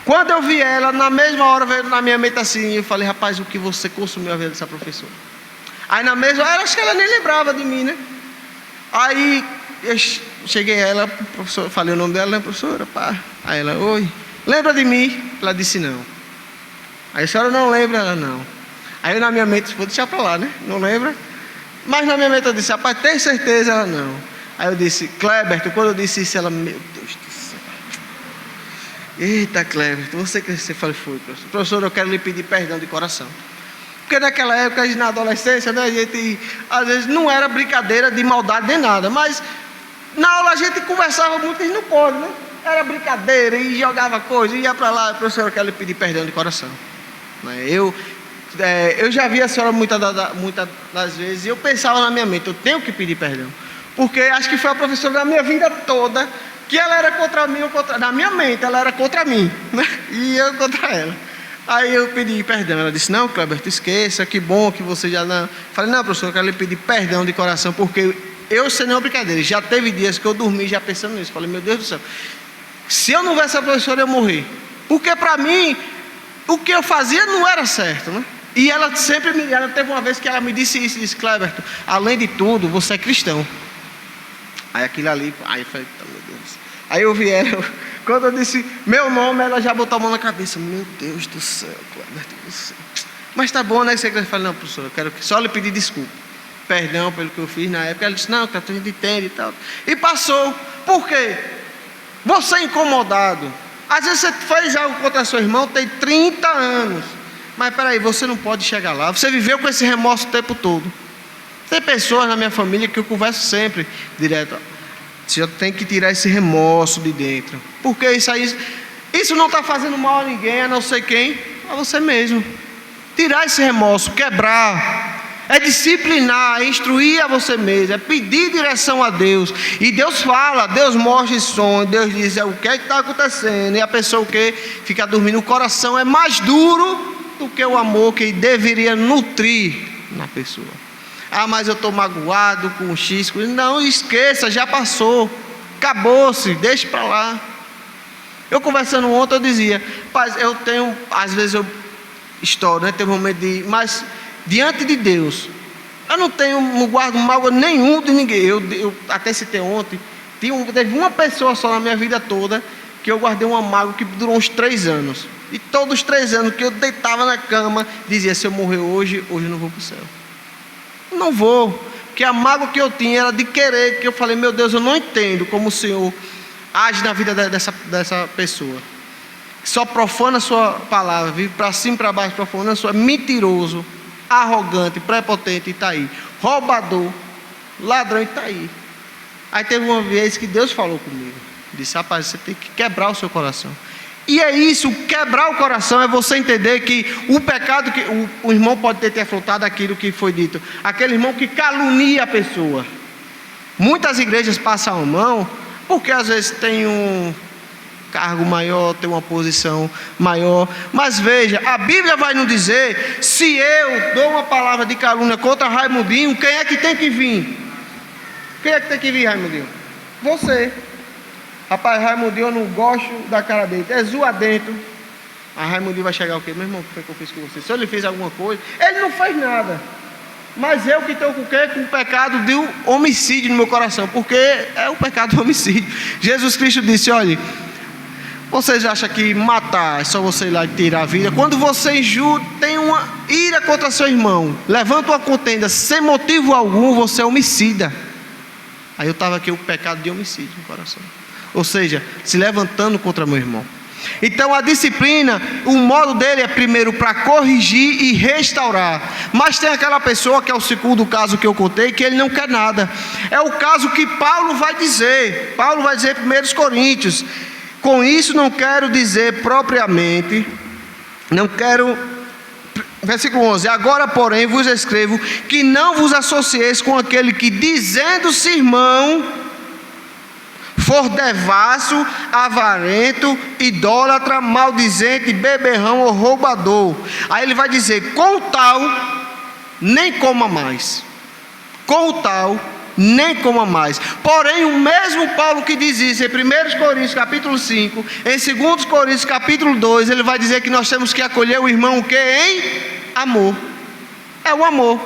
Quando eu vi ela, na mesma hora veio na minha mente assim, eu falei, rapaz, o que você consumiu a vida dessa professora? Aí na mesma hora, acho que ela nem lembrava de mim, né? Aí eu cheguei a ela, professor, falei o nome dela, né, professora? Pá. Aí ela, oi, lembra de mim? Ela disse não. Aí a senhora não lembra? Ela não. Aí eu na minha mente, vou deixar para lá, né? Não lembra? Mas na minha mente eu disse, rapaz, tem certeza? Ela não. Aí eu disse, Cleberto, quando eu disse isso, ela, meu Deus do céu. Eita, Cleberto, você cresceu? Eu falei, foi, professor. Professor, eu quero lhe pedir perdão de coração. Porque naquela época, a gente, na adolescência, né, a gente, às vezes, não era brincadeira de maldade nem nada, mas na aula a gente conversava muito, a gente não pode, né? Era brincadeira, e jogava coisa, ia para lá, professor, eu quero lhe pedir perdão de coração. Eu já vi a senhora muitas das vezes e eu pensava na minha mente, eu tenho que pedir perdão, porque acho que foi a professora da minha vida toda que ela era contra mim, na minha mente ela era contra mim, né? E eu contra ela. Aí eu pedi perdão, ela disse, não, Cleberto, esqueça, que bom que você já não... Falei, não, professor, eu quero lhe pedir perdão de coração, porque eu, sem nenhuma brincadeira, já teve dias que eu dormi já pensando nisso. Falei, meu Deus do céu, se eu não tivesse a professora eu morrer, porque para mim o que eu fazia não era certo, né? E ela sempre ela teve uma vez que ela me disse isso, disse, Cleberto, além de tudo, você é cristão. Aí aquilo ali, aí eu falei, meu Deus. Aí eu vi ela, quando eu disse meu nome, ela já botou a mão na cabeça, meu Deus do céu, Cleberto do céu. Mas tá bom, né? Eu falei, não, professor, eu quero só lhe pedir desculpa, perdão pelo que eu fiz na época. Ela disse, não, a gente entende e tal. E passou. Por quê? Você é incomodado. Às vezes você fez algo contra seu irmão, tem 30 anos. Mas peraí, você não pode chegar lá. Você viveu com esse remorso o tempo todo. Tem pessoas na minha família que eu converso sempre direto. Você já tem que tirar esse remorso de dentro. Porque isso não está fazendo mal a ninguém, a não ser quem? A você mesmo. Tirar esse remorso, quebrar. É disciplinar, é instruir a você mesmo, é pedir direção a Deus. E Deus fala, Deus mostra esse sonho, Deus diz o que está acontecendo. E a pessoa o que fica dormindo, o coração é mais duro do que o amor que deveria nutrir na pessoa. Ah, mas eu estou magoado com o X. Não, esqueça, já passou, acabou-se, deixe para lá. Eu conversando ontem, eu dizia, paz, eu tenho, às vezes eu estouro, né? Tem um momento mas diante de Deus, eu não guardo mágoa nenhum de ninguém. Eu até citei ontem, teve uma pessoa só na minha vida toda que eu guardei uma mágoa que durou uns 3 anos. E todos os 3 anos que eu deitava na cama, dizia, se eu morrer hoje eu não vou para o céu. Não vou, porque a mágoa que eu tinha era de querer, que eu falei, meu Deus, eu não entendo como o Senhor age na vida dessa pessoa. Só profana a sua palavra, vive para cima e para baixo, profana a sua, mentiroso, arrogante, prepotente, e está aí. Roubador, ladrão, e está aí. Aí teve uma vez que Deus falou comigo. Disse, rapaz, você tem que quebrar o seu coração. E é isso, quebrar o coração é você entender que o pecado, que o irmão pode ter afrontado aquilo que foi dito. Aquele irmão que calunia a pessoa. Muitas igrejas passam a mão, porque às vezes tem um cargo maior, tem uma posição maior. Mas veja, a Bíblia vai nos dizer, se eu dou uma palavra de calúnia contra Raimundinho, quem é que tem que vir? Quem é que tem que vir, Raimundinho? Você. Rapaz, Raimundinho, eu não gosto da cara dele, é zoadento. A Raimundinho vai chegar o quê? Meu irmão, o que foi que eu fiz com você? Se eu lhe fiz alguma coisa, ele não fez nada. Mas eu que estou com o quê? Com o pecado de homicídio no meu coração, porque é o pecado do homicídio. Jesus Cristo disse, olha, vocês acham que matar é só você ir lá e tirar a vida? Quando você tem uma ira contra seu irmão, levanta uma contenda sem motivo algum, você é homicida. Aí eu estava aqui o pecado de homicídio no coração. Ou seja, se levantando contra meu irmão. Então a disciplina, o modo dele é primeiro para corrigir e restaurar. Mas tem aquela pessoa que é o segundo caso que eu contei, que ele não quer nada. É o caso que Paulo vai dizer. Paulo vai dizer em 1 Coríntios. Com isso não quero dizer propriamente, não quero Versículo 11: agora, porém, vos escrevo que não vos associeis com aquele que, dizendo-se irmão, for devasso, avarento, idólatra, maldizente, beberrão ou roubador. Aí ele vai dizer: com o tal, nem coma mais. Com o tal, nem coma mais. Porém, o mesmo Paulo que diz isso em 1 Coríntios capítulo 5, em 2 Coríntios capítulo 2, ele vai dizer que nós temos que acolher o irmão o quê? Em amor. É o amor.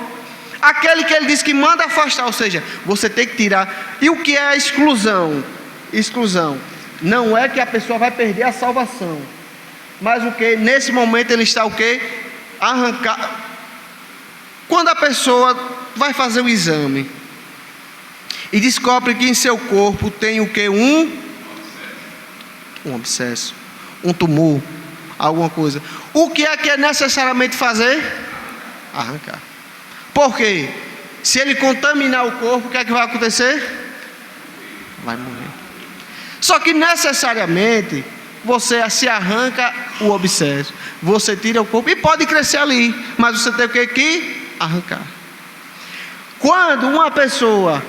Aquele que ele diz que manda afastar, ou seja, você tem que tirar. E o que é a exclusão? Exclusão não é que a pessoa vai perder a salvação, mas o que? Nesse momento ele está o quê? Arrancar. Quando a pessoa vai fazer o exame e descobre que em seu corpo tem o que? Um abscesso, um tumor, alguma coisa. O que é necessariamente fazer? Arrancar. Por quê? Se ele contaminar o corpo, o que é que vai acontecer? Vai morrer. Só que necessariamente você se arranca o abscesso, você tira o corpo e pode crescer ali, mas você tem o que arrancar. Quando uma pessoa,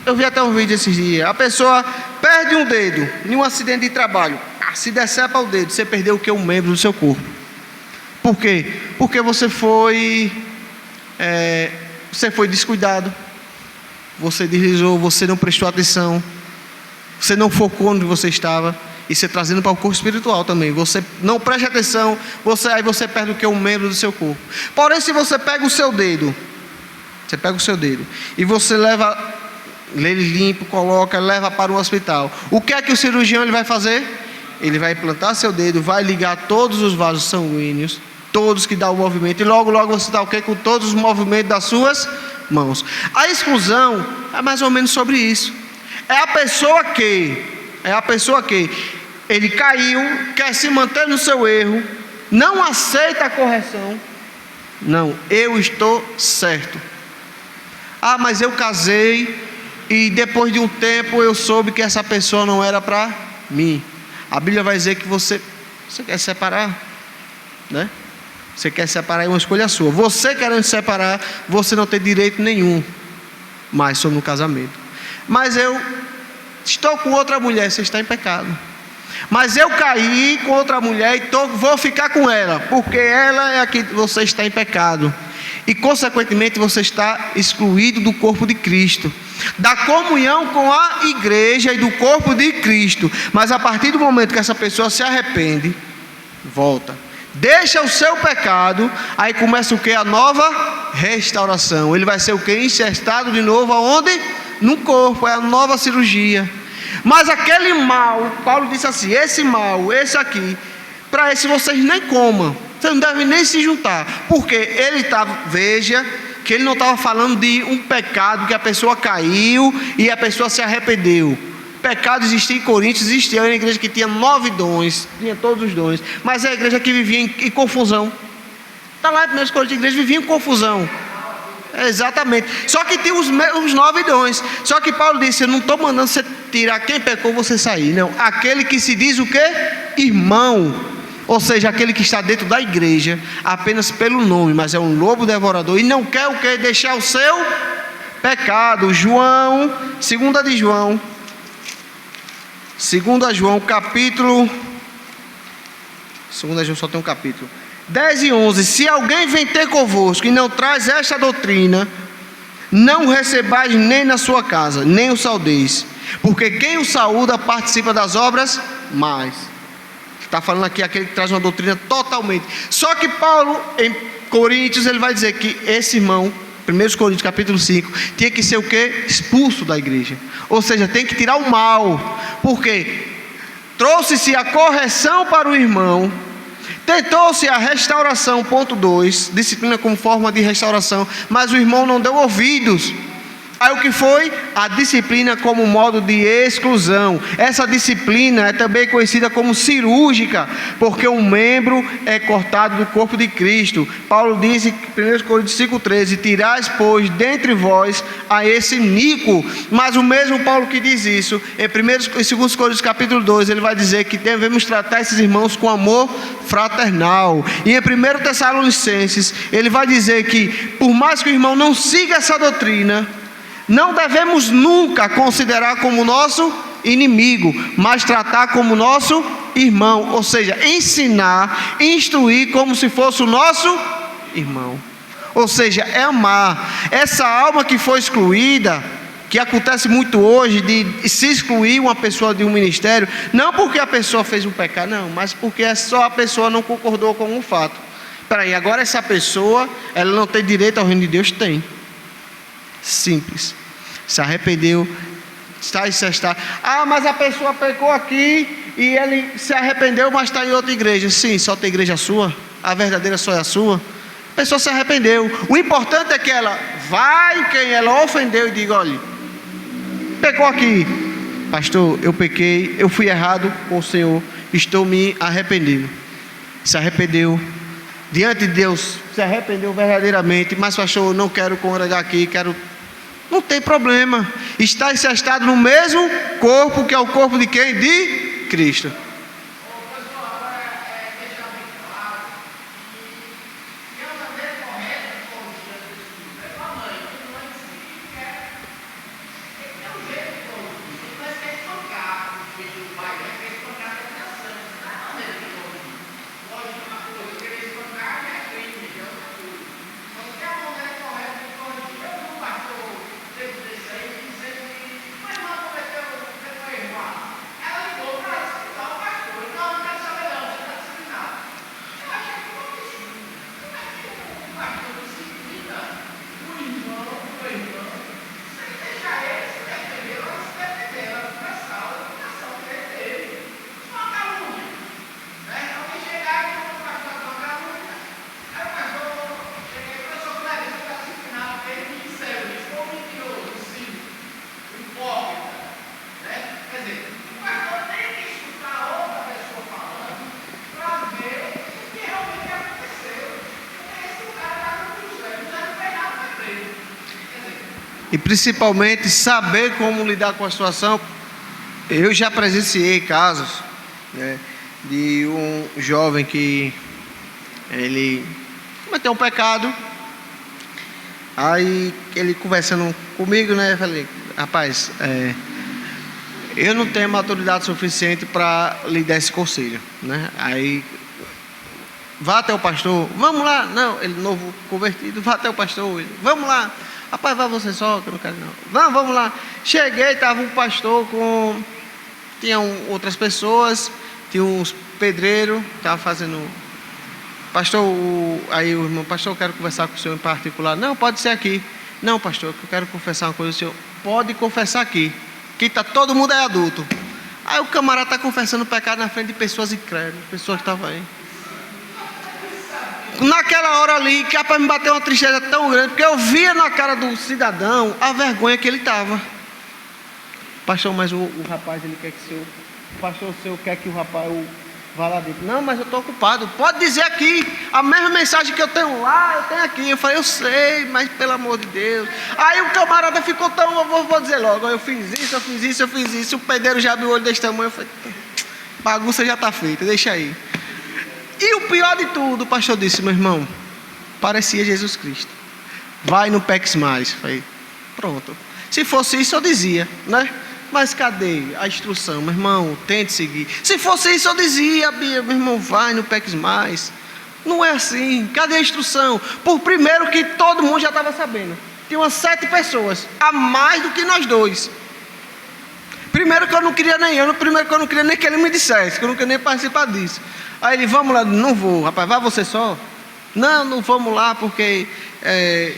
eu vi até um vídeo esses dias, a pessoa perde um dedo em um acidente de trabalho, se decepa o dedo, você perdeu o que? Um membro do seu corpo. Por quê? Porque você foi descuidado, você deslizou, você não prestou atenção, você não focou onde você estava. Isso é trazendo para o corpo espiritual também. Você não presta atenção, aí você perde o que? Um membro do seu corpo. Porém, se você pega o seu dedo, e você leva ele limpo, coloca, leva para um hospital, o que é que o cirurgião ele vai fazer? Ele vai implantar seu dedo, vai ligar todos os vasos sanguíneos, todos que dá o movimento, e logo você está o quê? Com todos os movimentos das suas mãos. A exclusão é mais ou menos sobre isso. É a pessoa que ele caiu, quer se manter no seu erro, não aceita a correção. Não, eu estou certo. Ah, mas eu casei e depois de um tempo eu soube que essa pessoa não era para mim. A Bíblia vai dizer que você quer separar, né? Você quer separar, é uma escolha sua. Você querendo separar, você não tem direito nenhum mais sobre o casamento. Mas eu estou com outra mulher, você está em pecado. Mas eu caí com outra mulher e vou ficar com ela, porque ela é a que você está em pecado. E consequentemente você está excluído do corpo de Cristo, da comunhão com a igreja e do corpo de Cristo. Mas a partir do momento que essa pessoa se arrepende, volta, deixa o seu pecado, aí começa o que? A nova restauração. Ele vai ser o que? Insertado de novo aonde? No corpo, é a nova cirurgia. Mas aquele mal, Paulo disse assim: esse mal, esse aqui, para esse vocês nem comam, vocês não devem nem se juntar, porque ele estava, veja, que ele não estava falando de um pecado que a pessoa caiu e a pessoa se arrependeu. Pecado existia em Coríntios, existia uma igreja que tinha 9 dons, tinha todos os dons, mas é a igreja que vivia em confusão. Está lá em 1 Coríntios, a igreja vivia em confusão. Exatamente. Só que tem os 9 dons. Só que Paulo disse: eu não estou mandando você tirar quem pecou, você sair. Não, aquele que se diz o quê? Irmão. Ou seja, aquele que está dentro da igreja apenas pelo nome, mas é um lobo devorador e não quer o quê? Deixar o seu pecado. João, 2 de João, 2 João capítulo, 2 João só tem um capítulo, 10 e 11. Se alguém vem ter convosco e não traz esta doutrina, não o recebais nem na sua casa, nem o saudeis, porque quem o saúda participa das obras mais. Está falando aqui aquele que traz uma doutrina totalmente. Só que Paulo, em Coríntios, ele vai dizer que esse irmão, 1 Coríntios capítulo 5, tinha que ser o quê? Expulso da igreja. Ou seja, tem que tirar o mal. Porque trouxe-se a correção para o irmão, tentou-se a restauração, ponto 2, disciplina como forma de restauração, mas o irmão não deu ouvidos Aí o que foi? A disciplina como modo de exclusão. Essa disciplina é também conhecida como cirúrgica, porque um membro é cortado do corpo de Cristo. Paulo diz em 1 Coríntios 5,13: tirais, pois, dentre vós a esse iníquo. Mas o mesmo Paulo que diz isso, em 2 Coríntios capítulo 2, ele vai dizer que devemos tratar esses irmãos com amor fraternal. E em 1 Tessalonicenses, ele vai dizer que, por mais que o irmão não siga essa doutrina, não devemos nunca considerar como nosso inimigo, mas tratar como nosso irmão. Ou seja, ensinar, instruir como se fosse o nosso irmão. Ou seja, é amar. Essa alma que foi excluída, que acontece muito hoje, de se excluir uma pessoa de um ministério, não porque a pessoa fez um pecado, não, mas porque só a pessoa não concordou com um fato. Peraí, agora essa pessoa, ela não tem direito ao reino de Deus? Tem. Simples. Se arrependeu, está. Ah, mas a pessoa pecou aqui e ele se arrependeu, mas está em outra igreja. Sim, só tem igreja sua, a verdadeira só é a sua. A pessoa se arrependeu. O importante é que ela vai em quem ela ofendeu e diga: olha, pecou aqui, pastor, eu pequei, eu fui errado com o Senhor, estou me arrependendo. Se arrependeu diante de Deus, se arrependeu verdadeiramente, mas pastor, eu não quero congregar aqui, não tem problema, está incestado no mesmo corpo, que é o corpo de quem? De Cristo. E principalmente saber como lidar com a situação. Eu já presenciei casos, né, de um jovem que ele cometeu um pecado. Aí ele conversando comigo, né, eu falei: rapaz, eu não tenho maturidade suficiente para lhe dar esse conselho, né? Aí vá até o pastor. Vamos lá. Não, ele novo convertido. Vá até o pastor. Vamos lá. Rapaz, vá você só, que eu não quero não. Vamos lá. Cheguei, estava um pastor tinham outras pessoas, tinha uns pedreiros, estava fazendo. Pastor, aí o irmão: pastor, eu quero conversar com o senhor em particular. Não, pode ser aqui. Não, pastor, eu quero confessar uma coisa ao senhor. Pode confessar aqui, que todo mundo é adulto. Aí o camarada está confessando o pecado na frente de pessoas incrédulas, pessoas que estavam aí. Naquela hora ali, que para me bater uma tristeza tão grande, porque eu via na cara do cidadão a vergonha que ele estava. Pastor, mas o rapaz, ele quer que o pastor, o senhor quer que o rapaz vá lá dentro. Não, mas eu estou ocupado. Pode dizer aqui, a mesma mensagem que eu tenho lá, eu tenho aqui. Eu falei: eu sei, mas pelo amor de Deus. Aí o camarada ficou tão, eu vou dizer logo: eu fiz isso. O pedreiro já abriu o olho desse tamanho. Eu falei: bagunça já está feita, deixa aí. E o pior de tudo, o pastor disse: meu irmão, parecia Jesus Cristo. Vai, não peques mais. Falei: pronto. Se fosse isso eu dizia, né? Mas cadê a instrução? Meu irmão, tente seguir. Se fosse isso eu dizia: Bia, meu irmão, vai, não peques mais. Não é assim. Cadê a instrução? Por primeiro que todo mundo já estava sabendo. Tinha umas 7 pessoas, a mais do que nós dois. Primeiro que eu não queria nem que ele me dissesse, que eu não queria nem participar disso. Aí ele: vamos lá. Não vou, rapaz, vai você só. Não vamos lá, porque Aí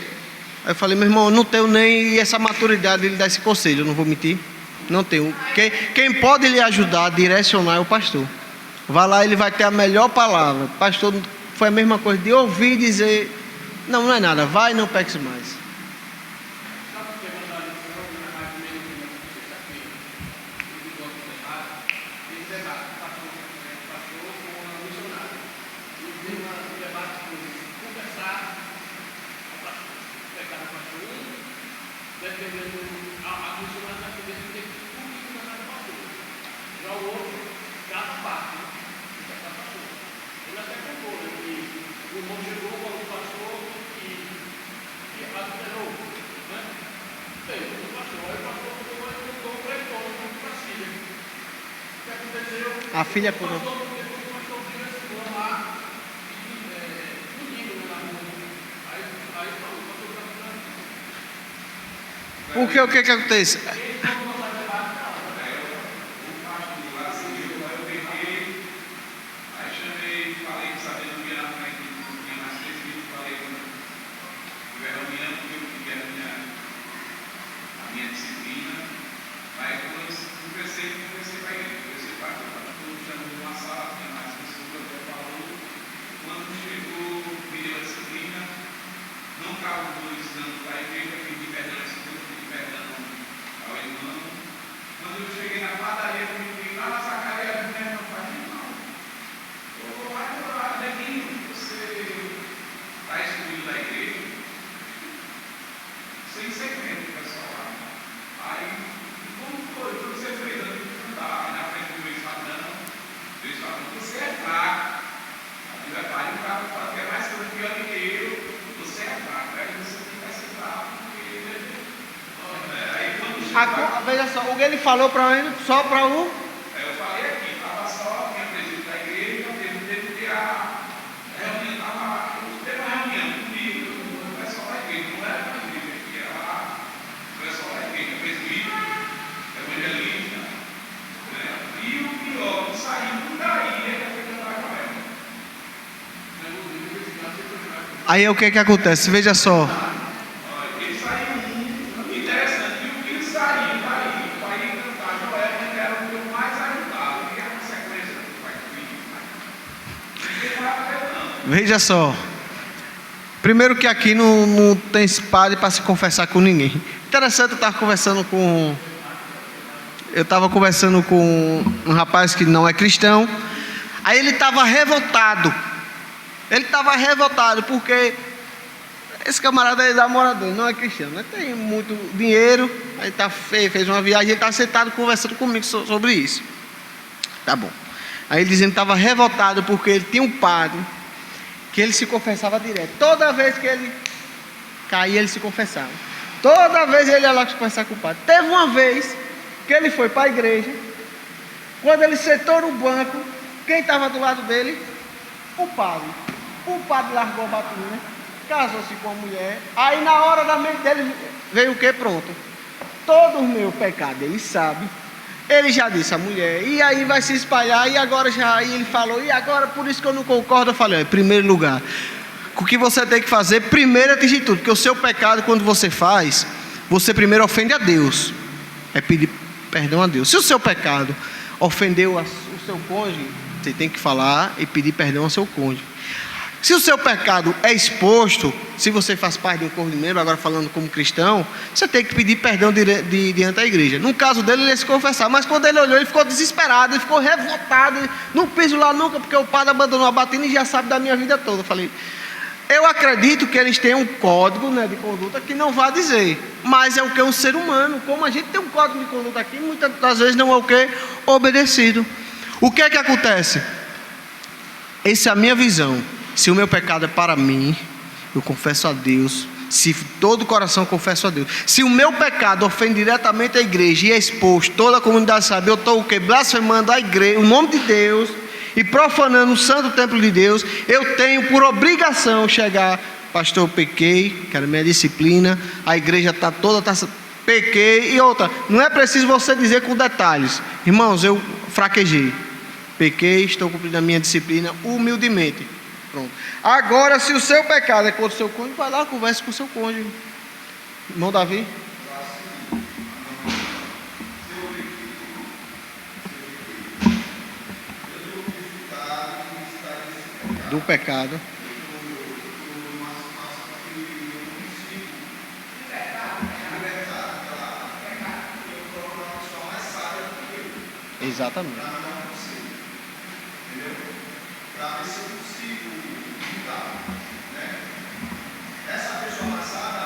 eu falei: meu irmão, eu não tenho nem essa maturidade de lhe dar esse conselho, eu não vou mentir. Não tenho. Quem pode lhe ajudar a direcionar é o pastor. Vá lá, ele vai ter a melhor palavra. Pastor, foi a mesma coisa de ouvir dizer: não é nada, vai, não peques mais. A filha curou. Porque o que acontece? Veja só, o que ele falou para ele, só para o... Eu falei aqui, estava só minha presidente da igreja, teve que ter a reunião, teve uma reunião comigo, o pessoal da igreja, não era da igreja, que era lá, o pessoal da igreja, presbítero, evangelista, né? E o pior, saiu daí, ele foi cantar com ela. Aí o que acontece? Veja só. Ele saiu, interessante, e o que ele saiu daí, para ir cantar Joel, ele era o que eu mais ajudava, e a consequência do pai do filho, ninguém vai ver não. Veja só. Primeiro que aqui não tem padre para se confessar com ninguém. Interessante, eu estava conversando com um rapaz que não é cristão. Aí ele estava revoltado. Ele estava revoltado porque esse camarada aí namora dele, não é cristão, né? Tem muito dinheiro, aí fez uma viagem, ele está sentado conversando comigo sobre isso. Tá bom. Aí ele dizendo que estava revoltado porque ele tinha um padre que ele se confessava direto. Toda vez que ele caía, ele se confessava. Toda vez ele ia lá conversar com o padre. Teve uma vez que ele foi para a igreja, quando ele sentou no banco, quem estava do lado dele? O padre. O padre largou a batina, casou-se com a mulher. Aí na hora da mente dele veio o que? Pronto. Todos os meus pecados ele sabe. Ele já disse à mulher, e aí vai se espalhar, e agora já, aí ele falou, e agora por isso que eu não concordo. Eu falei, em primeiro lugar, o que você tem que fazer, primeiro é de tudo, porque o seu pecado, quando você faz, você primeiro ofende a Deus, é pedir perdão a Deus. Se o seu pecado ofendeu o seu cônjuge, você tem que falar e pedir perdão ao seu cônjuge. Se o seu pecado é exposto, se você faz parte de um corpo de membro, agora falando como cristão, você tem que pedir perdão diante da igreja. No caso dele, ele ia se confessar, mas quando ele olhou, ele ficou desesperado, ele ficou revoltado, não piso lá nunca, porque o padre abandonou a batina e já sabe da minha vida toda. Eu falei, eu acredito que eles têm um código, né, de conduta que não vai dizer, mas é o que é um ser humano, como a gente tem um código de conduta aqui, muitas das vezes não é o que? Obedecido. O que é que acontece? Essa é a minha visão. Se o meu pecado é para mim, eu confesso a Deus. Se todo o coração eu confesso a Deus. Se o meu pecado ofende diretamente a igreja e é exposto, toda a comunidade sabe, eu estou o quê? Blasfemando a igreja, o nome de Deus, e profanando o santo templo de Deus, eu tenho por obrigação chegar, pastor, eu pequei, quero minha disciplina, a igreja está toda, pequei, e outra, não é preciso você dizer com detalhes, irmãos, eu fraquejei, pequei, estou cumprindo a minha disciplina humildemente. Pronto. Agora, se o seu pecado é contra o seu cônjuge, vai lá, converse com o seu cônjuge. Irmão Davi? Do pecado. Exatamente. Para ver se eu consigo mudar, né? Essa pessoa passada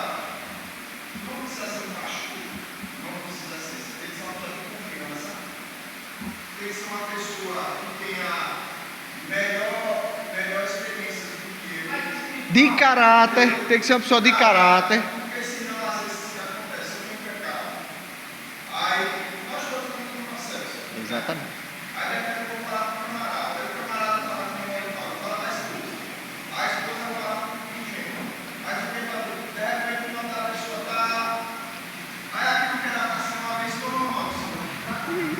não precisa ser um pastor. ser uma pessoa que tenha melhor experiência do que ele. De caráter, tem que ser uma pessoa de caráter. Porque senão, às vezes, acontece um pecado. Aí, nós todos estamos no processo. Exatamente. Aí, daqui a pouco, eu vou falar para o camarada. Aí, o camarada está lá no meio, fala da esposa. A esposa vai lá com o gênero. Aí, o que vai ter? De repente, uma outra pessoa está. Aí, aquilo que era assim, uma vez por uma.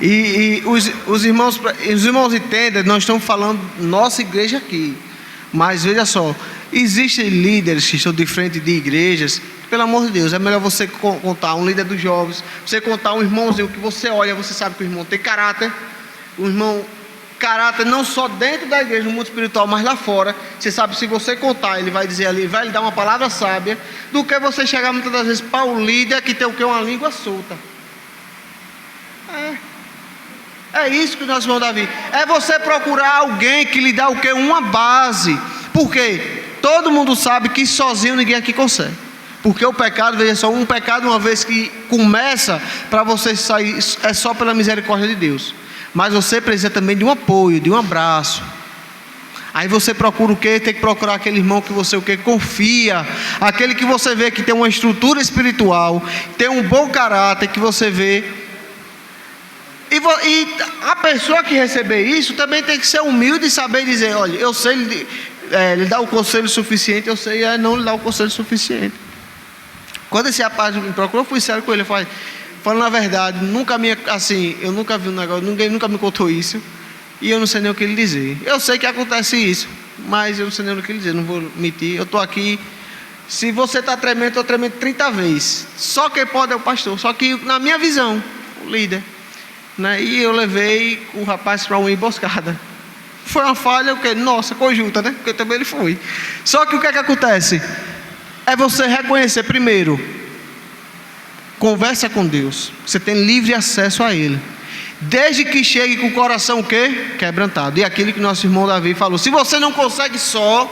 E os irmãos entendem, nós estamos falando nossa igreja aqui. Mas veja só, existem líderes que estão de frente de igrejas. Pelo amor de Deus, é melhor você contar um líder dos jovens, você contar um irmãozinho que você olha, você sabe que o irmão tem caráter. O irmão, caráter não só dentro da igreja, no mundo espiritual, mas lá fora. Você sabe, se você contar, ele vai dizer ali, vai lhe dar uma palavra sábia, do que você chegar muitas das vezes para o líder que tem o que? Uma língua solta. É isso que nós vamos, Davi. É você procurar alguém que lhe dá o que? Uma base. Por quê? Todo mundo sabe que sozinho ninguém aqui consegue. Porque o pecado, veja só, um pecado uma vez que começa, para você sair, é só pela misericórdia de Deus. Mas você precisa também de um apoio, de um abraço. Aí você procura o quê? Tem que procurar aquele irmão que você o quê? Confia. Aquele que você vê que tem uma estrutura espiritual, tem um bom caráter, que você vê. E a pessoa que receber isso também tem que ser humilde e saber dizer, olha, eu sei lhe dar o conselho suficiente, eu sei não lhe dar o conselho suficiente. Quando esse rapaz me procurou, eu fui sério com ele, eu falando a verdade, eu nunca vi um negócio, ninguém nunca me contou isso, e eu não sei nem o que lhe dizer. Eu sei que acontece isso, mas eu não sei nem o que lhe dizer, não vou mentir, eu estou aqui, se você está tremendo, eu estou tremendo 30 vezes, só quem pode é o pastor, só que na minha visão, o líder. Né? E eu levei o rapaz para uma emboscada. Foi uma falha, nossa, conjunta, né? Porque também ele foi. Só que o que é que acontece? É você reconhecer primeiro. Conversa com Deus. Você tem livre acesso a Ele. Desde que chegue com o coração o quê? Quebrantado. E aquilo que nosso irmão Davi falou. Se você não consegue só,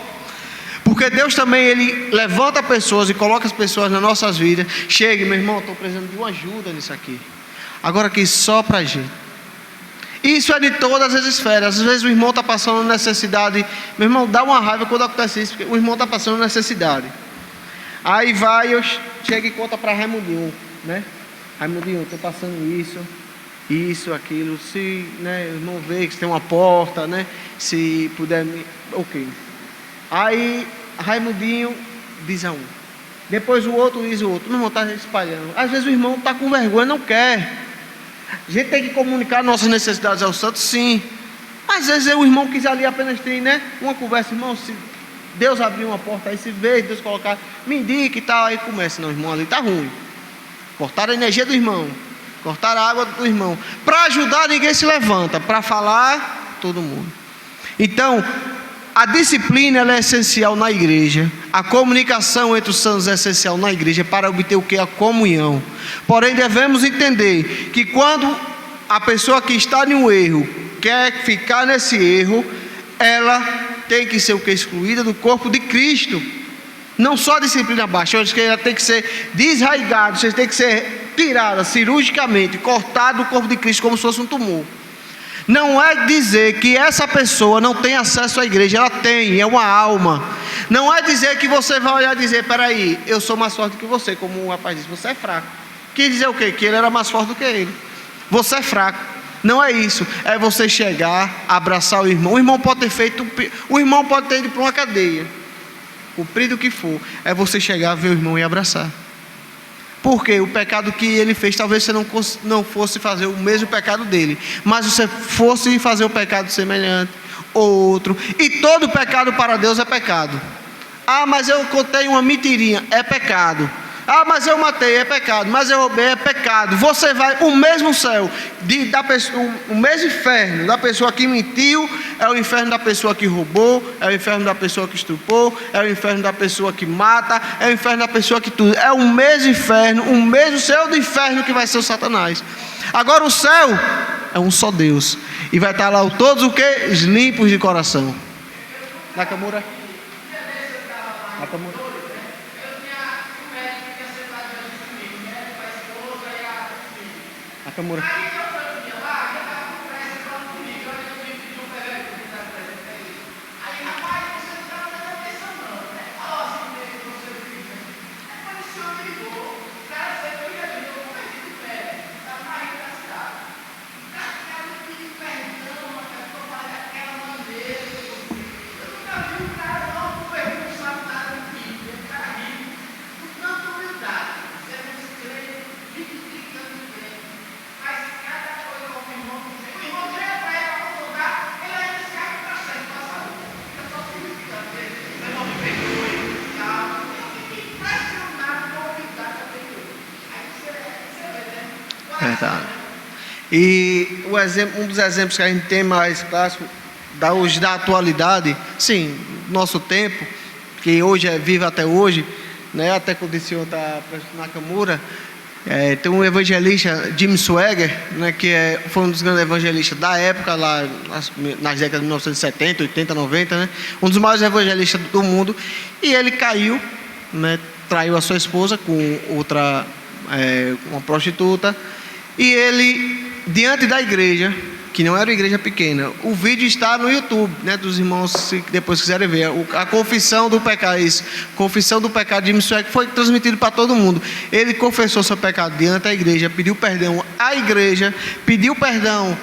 porque Deus também, Ele levanta pessoas e coloca as pessoas nas nossas vidas. Chegue, meu irmão, estou precisando de uma ajuda nisso aqui. Agora aqui só para a gente. Isso é de todas as esferas. Às vezes o irmão está passando necessidade. Meu irmão, dá uma raiva quando acontece isso, porque o irmão está passando necessidade. Aí vai, eu chego e conta para Raimundinho, né? Raimundinho, estou passando isso, aquilo. Se, né, o irmão vê que tem uma porta, né? Se puder me... Ok. Aí Raimundinho diz a um. Depois o outro diz o outro. Meu irmão está espalhando. Às vezes o irmão está com vergonha, não quer. A gente tem que comunicar nossas necessidades aos santos, sim. Mas às vezes o irmão quis ali apenas ter, né, uma conversa. Irmão, se Deus abrir uma porta aí, se vê, Deus colocar, me indique e tal, aí começa. Não, irmão, ali está ruim. Cortaram a energia do irmão, cortaram a água do irmão. Para ajudar, ninguém se levanta. Para falar, todo mundo. Então, a disciplina ela é essencial na igreja. A comunicação entre os santos é essencial na igreja para obter o que? A comunhão. Porém, devemos entender que quando a pessoa que está em um erro quer ficar nesse erro, ela tem que ser o que? Excluída do corpo de Cristo. Não só a disciplina baixa, eu acho que ela tem que ser desraigada, você tem que ser tirada cirurgicamente, cortada do corpo de Cristo como se fosse um tumor. Não é dizer que essa pessoa não tem acesso à igreja, ela tem, é uma alma. Não é dizer que você vai olhar e dizer, peraí, eu sou mais forte que você, como o rapaz disse, você é fraco. Quer dizer o quê? Que ele era mais forte do que ele. Você é fraco. Não é isso, é você chegar, abraçar o irmão. O irmão pode ter ido para uma cadeia, cumprido o que for. É você chegar, ver o irmão e abraçar. Porque o pecado que ele fez, talvez você não fosse fazer o mesmo pecado dele, mas você fosse fazer o pecado semelhante, outro. E todo pecado para Deus é pecado. Ah, mas eu contei uma mentirinha, é pecado. Ah, mas eu matei, é pecado. Mas eu roubei, é pecado. Você vai, o mesmo céu, o mesmo inferno da pessoa que mentiu, é o inferno da pessoa que roubou, é o inferno da pessoa que estuprou, é o inferno da pessoa que mata, é o inferno da pessoa que tudo. É o mesmo inferno, o mesmo céu do inferno que vai ser o Satanás. Agora o céu é um só Deus. E vai estar lá todos o que? Limpos de coração. Nakamura. Nakamura. Nakamura. Tá. E um dos exemplos que a gente tem mais clássico hoje da atualidade, sim, nosso tempo, que hoje vive até hoje, né, até quando o senhor está na Nakamura, tem um evangelista, Jim Swaggart, né, que foi um dos grandes evangelistas da época, lá nas décadas de 1970, 80, 90, né, um dos maiores evangelistas do mundo, e ele caiu, né, traiu a sua esposa com outra, uma prostituta, e ele, diante da igreja, que não era uma igreja pequena, o vídeo está no YouTube, né, dos irmãos, se depois quiserem ver, a confissão do pecado, confissão do pecado de Jim Swaggart foi transmitido para todo mundo. Ele confessou seu pecado diante da igreja, pediu perdão à igreja, pediu perdão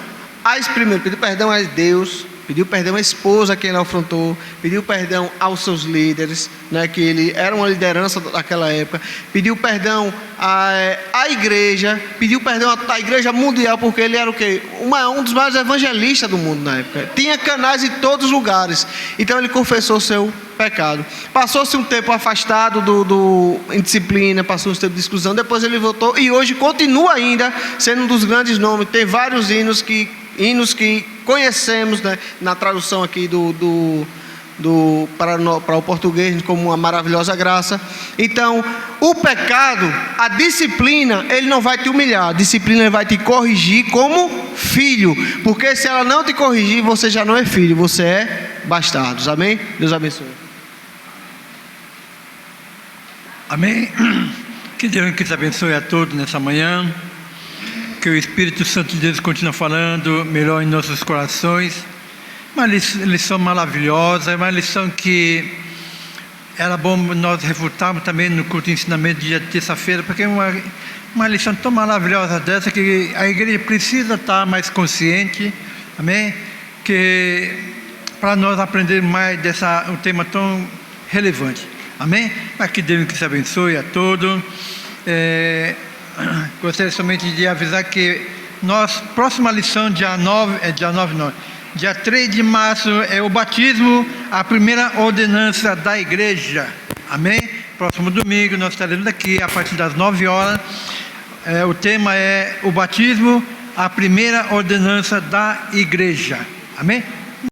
a Deus, pediu perdão à esposa que ele afrontou, pediu perdão aos seus líderes, né, que ele era uma liderança daquela época, pediu perdão à igreja, pediu perdão à igreja mundial, porque ele era o quê? Um dos maiores evangelistas do mundo na época, tinha canais em todos os lugares, então ele confessou seu pecado. Passou-se um tempo afastado em disciplina, passou um tempo de exclusão, depois ele voltou e hoje continua ainda sendo um dos grandes nomes. Tem vários hinos que conhecemos, né, na tradução aqui para o português como uma maravilhosa graça. Então, o pecado, a disciplina, ele não vai te humilhar, a disciplina ele vai te corrigir como filho, porque se ela não te corrigir, você já não é filho, você é bastardo. Amém? Deus abençoe. Amém. Que Deus te abençoe a todos nessa manhã. Que o Espírito Santo de Deus continue falando melhor em nossos corações. Uma lição maravilhosa, uma lição que era bom nós refutarmos também no culto de ensinamento de terça-feira, porque é uma lição tão maravilhosa dessa que a igreja precisa estar mais consciente, amém? Que para nós aprendermos mais um tema tão relevante, amém? Mas que Deus te abençoe a todos. Gostaria somente de avisar que próxima lição, dia 3 de março, é o batismo, a primeira ordenança da igreja, amém? Próximo domingo nós estaremos aqui a partir das 9 horas, o tema é o batismo, a primeira ordenança da igreja, amém?